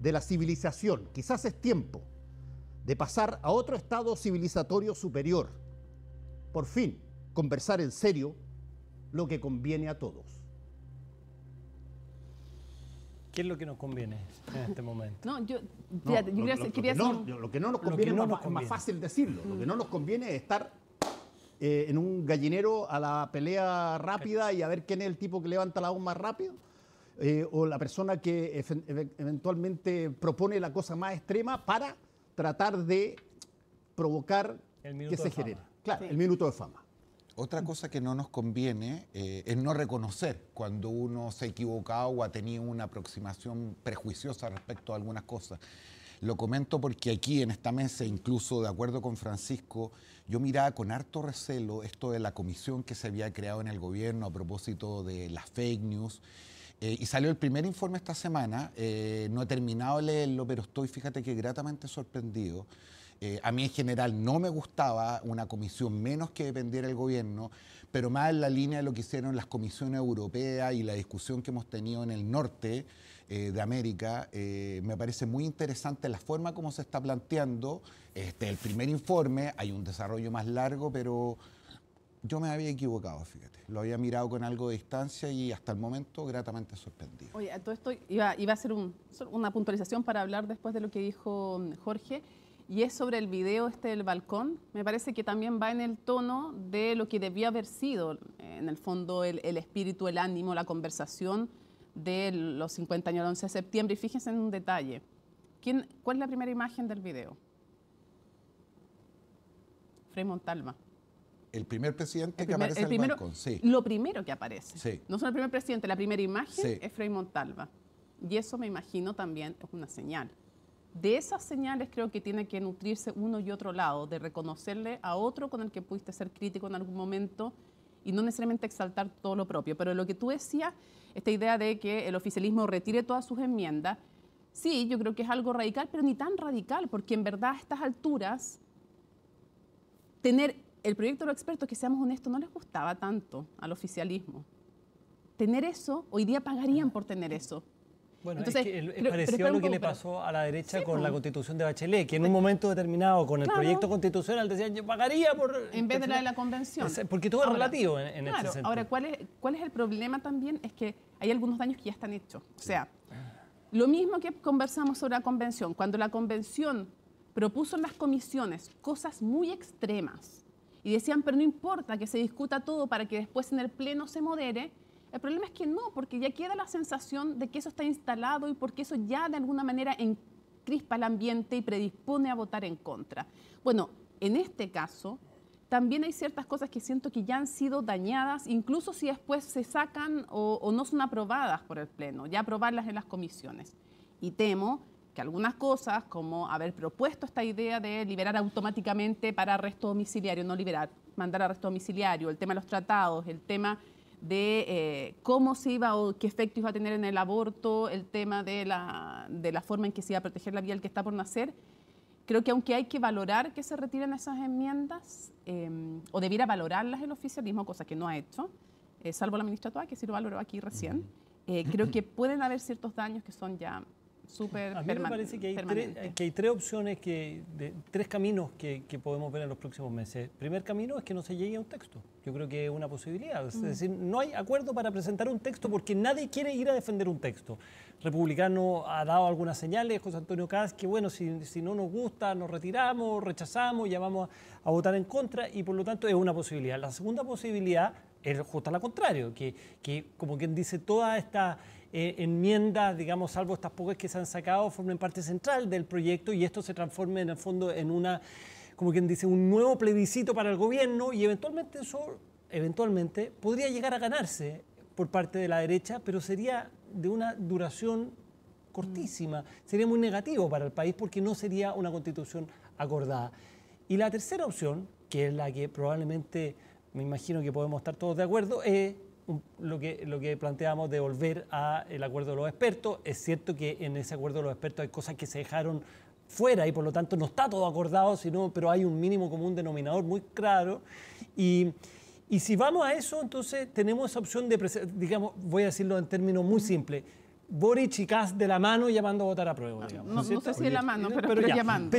de la civilización. Quizás es tiempo de pasar a otro estado civilizatorio superior. Por fin, conversar en serio lo que conviene a todos. ¿Qué es lo que nos conviene en este momento? Lo que no nos conviene es más fácil decirlo. Lo que no nos conviene es estar en un gallinero a la pelea rápida y a ver quién es el tipo que levanta la voz más rápido, o la persona que eventualmente propone la cosa más extrema para tratar de provocar que se genere. Claro, el minuto de fama. Otra cosa que no nos conviene es no reconocer cuando uno se ha equivocado o ha tenido una aproximación prejuiciosa respecto a algunas cosas. Lo comento porque aquí en esta mesa, incluso de acuerdo con Francisco, yo miraba con harto recelo esto de la comisión que se había creado en el gobierno a propósito de las fake news. Y salió el primer informe esta semana, no he terminado de leerlo, pero estoy, fíjate que gratamente sorprendido. A mí en general no me gustaba una comisión, menos que dependiera del gobierno, pero más en la línea de lo que hicieron las comisiones europeas y la discusión que hemos tenido en el norte de América. Me parece muy interesante la forma como se está planteando el primer informe. Hay un desarrollo más largo, pero yo me había equivocado, fíjate. Lo había mirado con algo de distancia y hasta el momento gratamente sorprendido. Oye, a todo esto iba a hacer una puntualización para hablar después de lo que dijo Jorge. Y es sobre el video del balcón. Me parece que también va en el tono de lo que debió haber sido, en el fondo, el espíritu, el ánimo, la conversación de los 50 años del 11 de septiembre. Y fíjense en un detalle. ¿Cuál es la primera imagen del video? Frei Montalva. El primer presidente que aparece en el balcón, sí. Lo primero que aparece. Sí. No solo el primer presidente, la primera imagen es Frei Montalva. Y eso me imagino también es una señal. De esas señales creo que tiene que nutrirse uno y otro lado, de reconocerle a otro con el que pudiste ser crítico en algún momento y no necesariamente exaltar todo lo propio. Pero lo que tú decías, esta idea de que el oficialismo retire todas sus enmiendas, sí, yo creo que es algo radical, pero ni tan radical, porque en verdad a estas alturas tener el proyecto de los expertos, que seamos honestos, no les gustaba tanto al oficialismo. Tener eso, hoy día pagarían por tener eso. Bueno, entonces, es parecido a lo que le pasó a la derecha con la Constitución de Bachelet, que en un momento determinado con el proyecto constitucional decían yo pagaría por... En vez de la de la convención. Porque todo es relativo en ese sentido. Ahora, ¿cuál es el problema también? Es que hay algunos daños que ya están hechos. O sea, lo mismo que conversamos sobre la convención. Cuando la convención propuso en las comisiones cosas muy extremas y decían, pero no importa que se discuta todo para que después en el pleno se modere. El problema es que no, porque ya queda la sensación de que eso está instalado y porque eso ya de alguna manera encrispa el ambiente y predispone a votar en contra. Bueno, en este caso también hay ciertas cosas que siento que ya han sido dañadas, incluso si después se sacan o no son aprobadas por el Pleno, ya aprobarlas en las comisiones. Y temo que algunas cosas, como haber propuesto esta idea de liberar automáticamente para arresto domiciliario, no liberar, mandar arresto domiciliario, el tema de los tratados, el tema de cómo se iba o qué efecto iba a tener en el aborto, el tema de la forma en que se iba a proteger la vida del que está por nacer. Creo que aunque hay que valorar que se retiren esas enmiendas, o debiera valorarlas el oficialismo, cosa que no ha hecho, salvo la ministra Toa, que sí lo valoró aquí recién, creo que pueden haber ciertos daños que son ya súper permanentes. A mí me parece que hay tres opciones, tres caminos que podemos ver en los próximos meses. El primer camino es que no se llegue a un texto. Yo creo que es una posibilidad. Es decir, no hay acuerdo para presentar un texto porque nadie quiere ir a defender un texto. Republicano ha dado algunas señales, José Antonio Kast, que bueno, si no nos gusta, nos retiramos, rechazamos, ya vamos a votar en contra y por lo tanto es una posibilidad. La segunda posibilidad es justo la contrario, que como quien dice, toda esta enmiendas, digamos, salvo estas pocas que se han sacado, formen parte central del proyecto y esto se transforme en el fondo en una como quien dice, un nuevo plebiscito para el gobierno y eventualmente eso podría llegar a ganarse por parte de la derecha, pero sería de una duración cortísima. Sería muy negativo para el país porque no sería una constitución acordada. Y la tercera opción, que es la que probablemente me imagino que podemos estar todos de acuerdo, es lo que planteamos de volver al acuerdo de los expertos. Es cierto que en ese acuerdo de los expertos hay cosas que se dejaron fuera y por lo tanto no está todo acordado, pero hay un mínimo común denominador muy claro. Y si vamos a eso, entonces tenemos esa opción de, digamos, voy a decirlo en términos muy simples, Boric y Kast de la mano llamando a votar a prueba. Digamos, no sé si de la mano, pero llamando.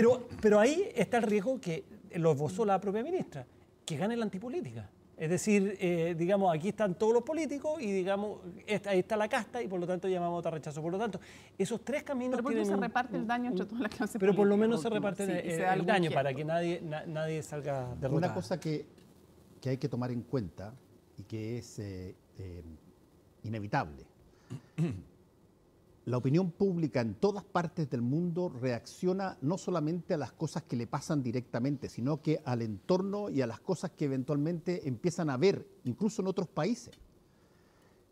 Pero ahí está el riesgo que lo esbozó la propia ministra, que gane la antipolítica. Es decir, digamos, aquí están todos los políticos y, digamos, ahí está la casta y por lo tanto llamamos a votar rechazo. Por lo tanto, esos tres caminos pero tienen... Pero se reparte el daño entre todas las clases Pero por lo menos políticas, se reparte el daño para que nadie salga derrotado. Una cosa que hay que tomar en cuenta y que es inevitable. La opinión pública en todas partes del mundo reacciona no solamente a las cosas que le pasan directamente, sino que al entorno y a las cosas que eventualmente empiezan a ver, incluso en otros países.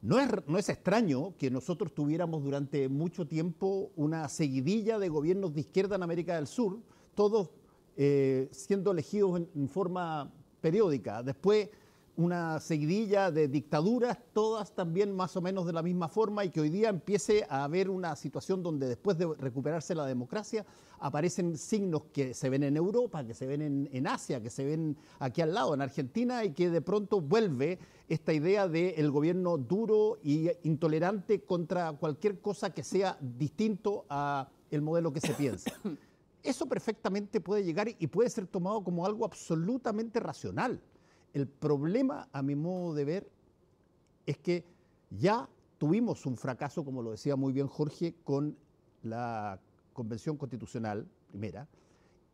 No es extraño que nosotros tuviéramos durante mucho tiempo una seguidilla de gobiernos de izquierda en América del Sur, todos siendo elegidos en forma periódica. Después una seguidilla de dictaduras, todas también más o menos de la misma forma, y que hoy día empiece a haber una situación donde después de recuperarse la democracia aparecen signos que se ven en Europa, que se ven en Asia, que se ven aquí al lado, en Argentina, y que de pronto vuelve esta idea del gobierno duro y intolerante contra cualquier cosa que sea distinto a el modelo que se piensa. Eso perfectamente puede llegar y puede ser tomado como algo absolutamente racional. El problema, a mi modo de ver, es que ya tuvimos un fracaso, como lo decía muy bien Jorge, con la Convención Constitucional primera,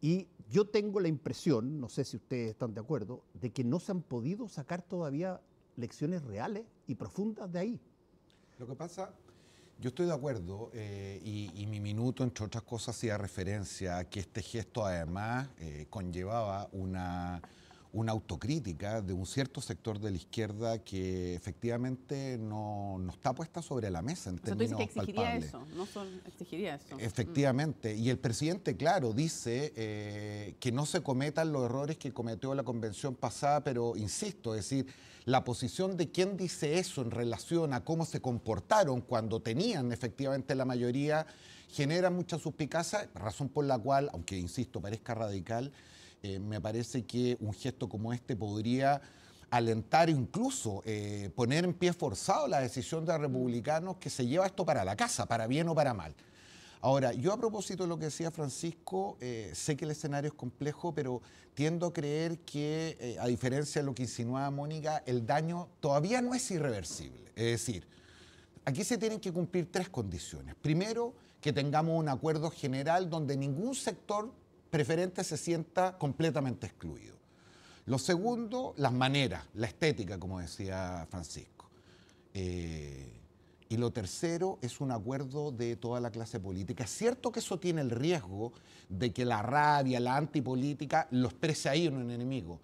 y yo tengo la impresión, no sé si ustedes están de acuerdo, de que no se han podido sacar todavía lecciones reales y profundas de ahí. Lo que pasa, yo estoy de acuerdo, y mi minuto, entre otras cosas, hacía referencia a que este gesto además conllevaba una autocrítica de un cierto sector de la izquierda que efectivamente no está puesta sobre la mesa en términos palpables. Exigiría eso. Efectivamente, y el presidente, claro, dice que no se cometan los errores que cometió la convención pasada, pero insisto, es decir, la posición de quien dice eso en relación a cómo se comportaron cuando tenían efectivamente la mayoría genera mucha suspicacia, razón por la cual, aunque insisto, parezca radical, me parece que un gesto como este podría alentar, incluso poner en pie forzado la decisión de los republicanos que se lleva esto para la casa, para bien o para mal. Ahora, yo a propósito de lo que decía Francisco, sé que el escenario es complejo, pero tiendo a creer que, a diferencia de lo que insinuaba Mónica, el daño todavía no es irreversible. Es decir, aquí se tienen que cumplir tres condiciones. Primero, que tengamos un acuerdo general donde ningún sector preferente se sienta completamente excluido. Lo segundo, las maneras, la estética, como decía Francisco. Y lo tercero es un acuerdo de toda la clase política. Es cierto que eso tiene el riesgo de que la rabia, la antipolítica, lo exprese ahí en un enemigo.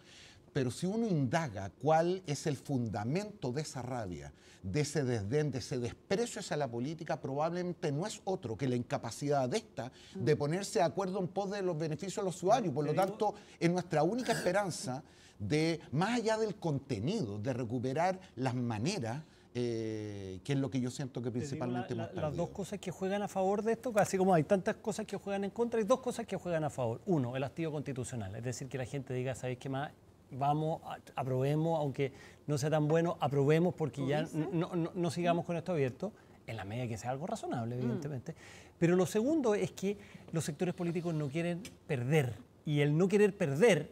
Pero si uno indaga cuál es el fundamento de esa rabia, de ese desdén, de ese desprecio hacia la política, probablemente no es otro que la incapacidad de esta de ponerse de acuerdo en pos de los beneficios de los ciudadanos. Por lo tanto, es nuestra única esperanza de, más allá del contenido, de recuperar las maneras, que es lo que yo siento que principalmente hemos perdido. Las dos cosas que juegan a favor de esto, así como hay tantas cosas que juegan en contra, hay dos cosas que juegan a favor. Uno, el hastío constitucional, es decir, que la gente diga, ¿sabéis qué más? Vamos, aprobemos, aunque no sea tan bueno, aprobemos porque ya no sigamos con esto abierto, en la medida que sea algo razonable, evidentemente. Pero lo segundo es que los sectores políticos no quieren perder. Y el no querer perder,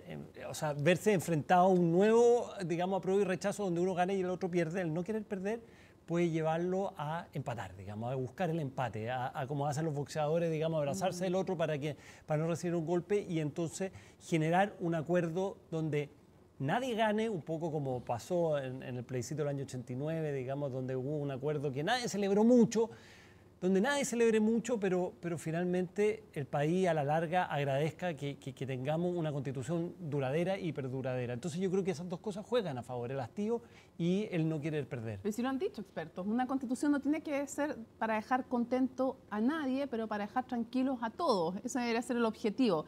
o sea, verse enfrentado a un nuevo, digamos, apruebo y rechazo donde uno gana y el otro pierde, el no querer perder puede llevarlo a empatar, digamos, a buscar el empate, a como hacen los boxeadores, digamos, abrazarse del otro para no recibir un golpe y entonces generar un acuerdo donde nadie gane, un poco como pasó en el plebiscito del año 89, digamos, donde hubo un acuerdo que nadie celebró mucho, donde nadie celebre mucho, pero finalmente el país a la larga agradezca que tengamos una constitución duradera y perduradera. Entonces yo creo que esas dos cosas juegan a favor, el hastío y el no querer perder. Pero si lo han dicho expertos, una constitución no tiene que ser para dejar contento a nadie, pero para dejar tranquilos a todos. Ese debería ser el objetivo.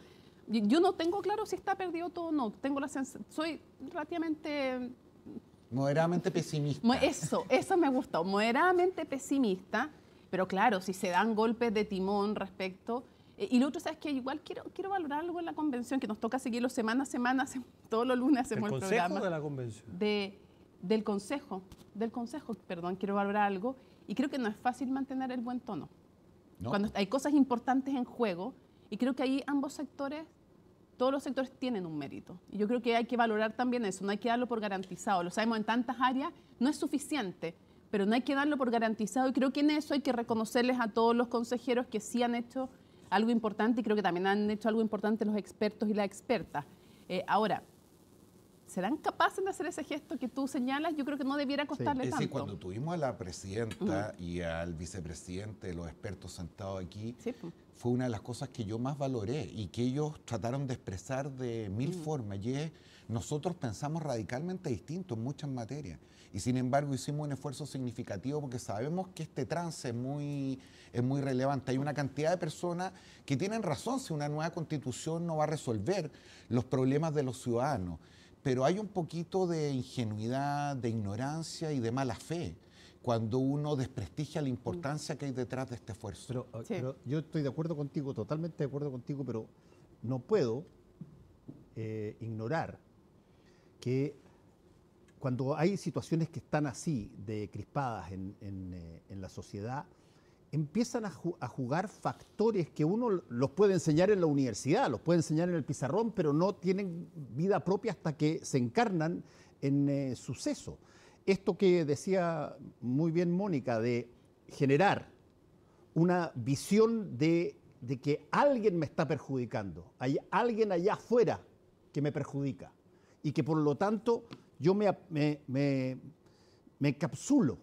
Yo no tengo claro si está perdido todo o no. Soy relativamente... Moderadamente pesimista. Eso me gustó, moderadamente pesimista. Pero claro, si se dan golpes de timón respecto... y lo otro, ¿sabes qué? Igual quiero valorar algo en la convención, que nos toca seguirlo semana a semana, todos los lunes hacemos el programa. ¿El consejo de la convención? Del consejo, perdón, quiero valorar algo. Y creo que no es fácil mantener el buen tono. ¿No? Cuando hay cosas importantes en juego, y creo que ahí todos los sectores tienen un mérito. Y yo creo que hay que valorar también eso, no hay que darlo por garantizado. Lo sabemos en tantas áreas, no es suficiente, pero no hay que darlo por garantizado, y creo que en eso hay que reconocerles a todos los consejeros que sí han hecho algo importante, y creo que también han hecho algo importante los expertos y las expertas. Ahora, ¿serán capaces de hacer ese gesto que tú señalas? Yo creo que no debiera costarle tanto. Sí, cuando tuvimos a la presidenta y al vicepresidente, los expertos sentados aquí, fue una de las cosas que yo más valoré y que ellos trataron de expresar de mil formas. Y es, nosotros pensamos radicalmente distinto en muchas materias. Y sin embargo hicimos un esfuerzo significativo porque sabemos que este trance es muy relevante. Hay una cantidad de personas que tienen razón si una nueva constitución no va a resolver los problemas de los ciudadanos. Pero hay un poquito de ingenuidad, de ignorancia y de mala fe cuando uno desprestigia la importancia que hay detrás de este esfuerzo. Pero yo estoy de acuerdo contigo, totalmente de acuerdo contigo, pero no puedo ignorar que cuando hay situaciones que están así, de crispadas en la sociedad, empiezan a jugar factores que uno los puede enseñar en la universidad, los puede enseñar en el pizarrón, pero no tienen vida propia hasta que se encarnan en suceso. Esto que decía muy bien Mónica, de generar una visión de que alguien me está perjudicando, hay alguien allá afuera que me perjudica y que por lo tanto yo me encapsulo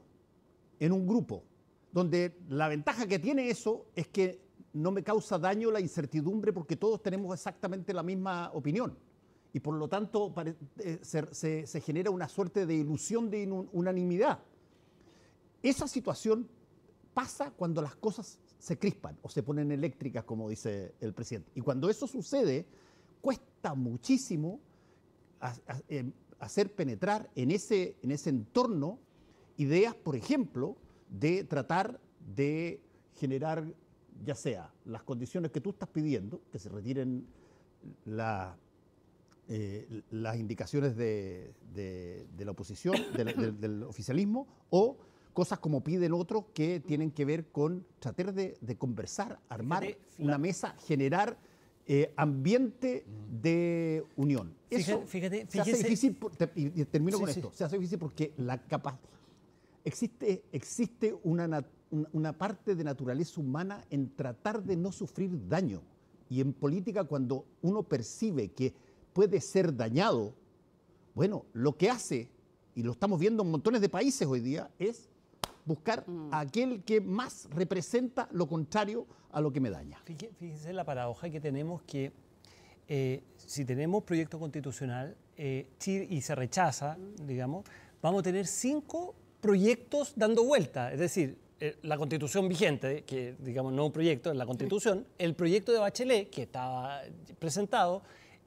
en un grupo, donde la ventaja que tiene eso es que no me causa daño la incertidumbre porque todos tenemos exactamente la misma opinión. Y por lo tanto se genera una suerte de ilusión de unanimidad. Esa situación pasa cuando las cosas se crispan o se ponen eléctricas, como dice el presidente. Y cuando eso sucede, cuesta muchísimo hacer penetrar en ese entorno ideas, por ejemplo, de tratar de generar, ya sea las condiciones que tú estás pidiendo, que se retiren las indicaciones de la oposición, del oficialismo, o cosas como piden otros que tienen que ver con tratar de conversar, armar una mesa, generar ambiente de unión. Eso fíjate, se hace difícil, y termino con esto, se hace difícil porque existe una parte de naturaleza humana en tratar de no sufrir daño. Y en política, cuando uno percibe que puede ser dañado, bueno, lo que hace, y lo estamos viendo en montones de países hoy día, es buscar a aquel que más representa lo contrario a lo que me daña. Fíjese la paradoja que tenemos, que si tenemos proyecto constitucional y se rechaza, digamos, vamos a tener 5 proyectos dando vuelta, es decir, la constitución vigente, que digamos no un proyecto, es la constitución, el proyecto de Bachelet, que estaba presentado,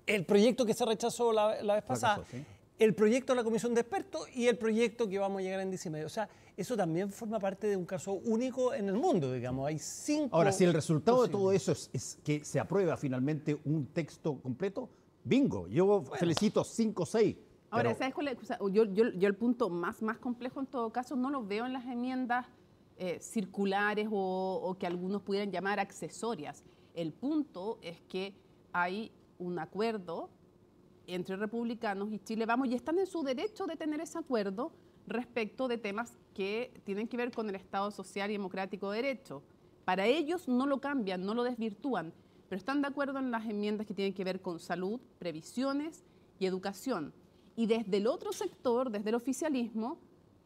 el proyecto que se rechazó la vez pasada, el proyecto de la comisión de expertos y el proyecto que vamos a llegar en diciembre. O sea, eso también forma parte de un caso único en el mundo, digamos, hay 5... Ahora, si el resultado de todo eso es que se aprueba finalmente un texto completo, bingo, yo felicito 5 o 6. Ahora, ¿sabes cuál es? O sea, yo el punto más complejo en todo caso no lo veo en las enmiendas circulares o que algunos pudieran llamar accesorias. El punto es que hay un acuerdo entre republicanos y Chile Vamos, y están en su derecho de tener ese acuerdo respecto de temas que tienen que ver con el Estado social y democrático de derecho. Para ellos no lo cambian, no lo desvirtúan, pero están de acuerdo en las enmiendas que tienen que ver con salud, previsiones y educación. Y desde el otro sector, desde el oficialismo,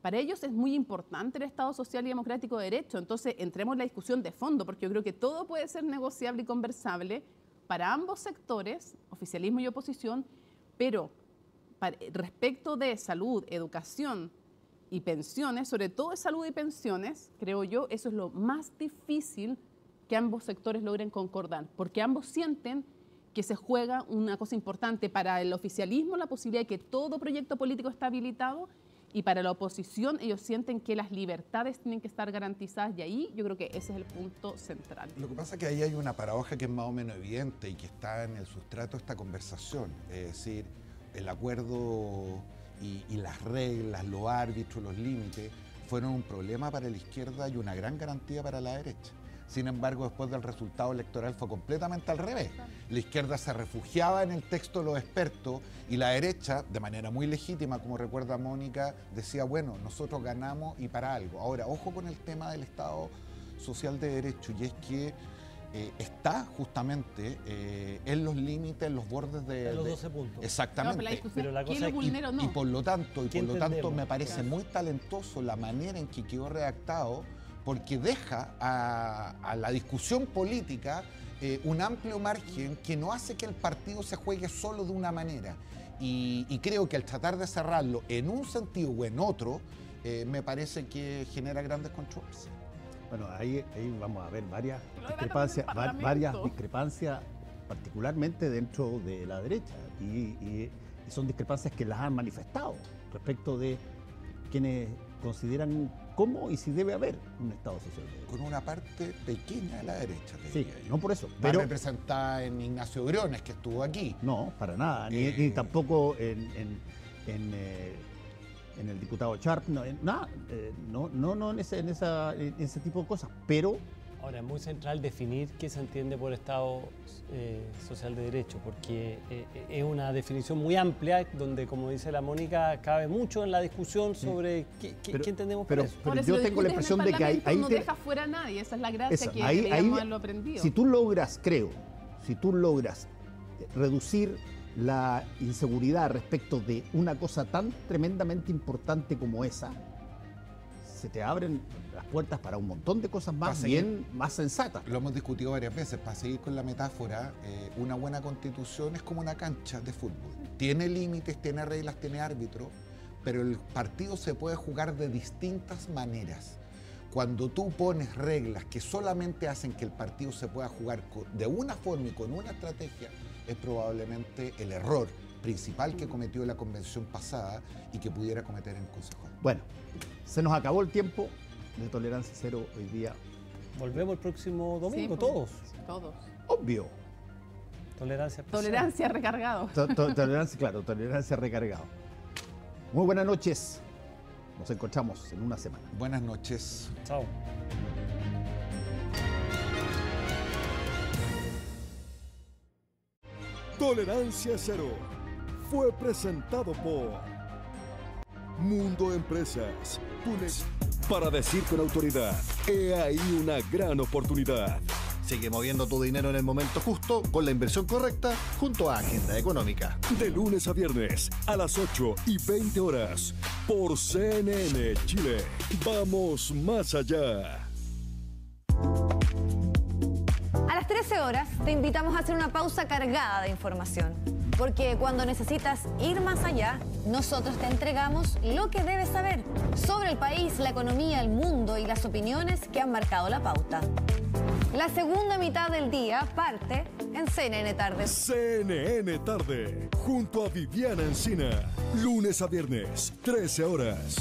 Para ellos es muy importante el Estado social y democrático de derecho. Entonces, entremos en la discusión de fondo, porque yo creo que todo puede ser negociable y conversable para ambos sectores, oficialismo y oposición, pero respecto de salud, educación y pensiones, sobre todo de salud y pensiones, creo yo, eso es lo más difícil que ambos sectores logren concordar, porque ambos sienten que se juega una cosa importante para el oficialismo, la posibilidad de que todo proyecto político esté habilitado, y para la oposición ellos sienten que las libertades tienen que estar garantizadas, y ahí yo creo que ese es el punto central. Lo que pasa es que ahí hay una paradoja que es más o menos evidente y que está en el sustrato de esta conversación, es decir, el acuerdo y las reglas, los árbitros, los límites, fueron un problema para la izquierda y una gran garantía para la derecha. Sin embargo, después del resultado electoral fue completamente al revés. La izquierda se refugiaba en el texto de los expertos y la derecha, de manera muy legítima, como recuerda Mónica, decía, bueno, nosotros ganamos y para algo. Ahora, ojo con el tema del Estado social de derecho, y es que está justamente en los límites, en los bordes de... En los 12 puntos. Exactamente. No, pero la cosa es y por lo tanto me parece muy talentoso la manera en que quedó redactado, porque deja a la discusión política un amplio margen que no hace que el partido se juegue solo de una manera. Y creo que al tratar de cerrarlo en un sentido o en otro, me parece que genera grandes controversias. Bueno, ahí vamos a ver varias discrepancias, particularmente dentro de la derecha. Y son discrepancias que las han manifestado respecto de quienes consideran cómo y si debe haber un Estado social. Con una parte pequeña de la derecha, te sí, diría yo. no por eso. Pero representada en Ignacio Briones, que estuvo aquí. No, para nada. Ni tampoco en el diputado Sharp, no en ese tipo de cosas. Pero ahora es muy central definir qué se entiende por Estado social de derecho, porque es una definición muy amplia donde, como dice la Mónica, cabe mucho en la discusión sobre qué entendemos por eso. Pero yo tengo la impresión de que ahí no deja fuera a nadie, esa es la gracia que deberíamos haberlo aprendido. Si tú logras reducir la inseguridad respecto de una cosa tan tremendamente importante como esa, se te abren las puertas para un montón de cosas más sensatas. Lo hemos discutido varias veces. Para seguir con la metáfora, una buena constitución es como una cancha de fútbol. Tiene límites, tiene reglas, tiene árbitros, pero el partido se puede jugar de distintas maneras. Cuando tú pones reglas que solamente hacen que el partido se pueda jugar de una forma y con una estrategia, es probablemente el error principal que cometió la convención pasada y que pudiera cometer en el Consejo. Bueno, se nos acabó el tiempo de Tolerancia Cero hoy día. Volvemos el próximo domingo, sí, todos. Todos. Obvio. Tolerancia recargado. Tolerancia recargado. Muy buenas noches. Nos encontramos en una semana. Buenas noches. Chao. Tolerancia Cero fue presentado por Mundo Empresas. Para decir con autoridad, he ahí una gran oportunidad. Sigue moviendo tu dinero en el momento justo, con la inversión correcta, junto a Agenda Económica. De lunes a viernes, a las 8:20 horas, por CNN Chile. Vamos más allá. A las 13 horas te invitamos a hacer una pausa cargada de información, porque cuando necesitas ir más allá, nosotros te entregamos lo que debes saber sobre el país, la economía, el mundo y las opiniones que han marcado la pauta. La segunda mitad del día parte en CNN Tarde. CNN Tarde, junto a Viviana Encina, lunes a viernes, 13 horas.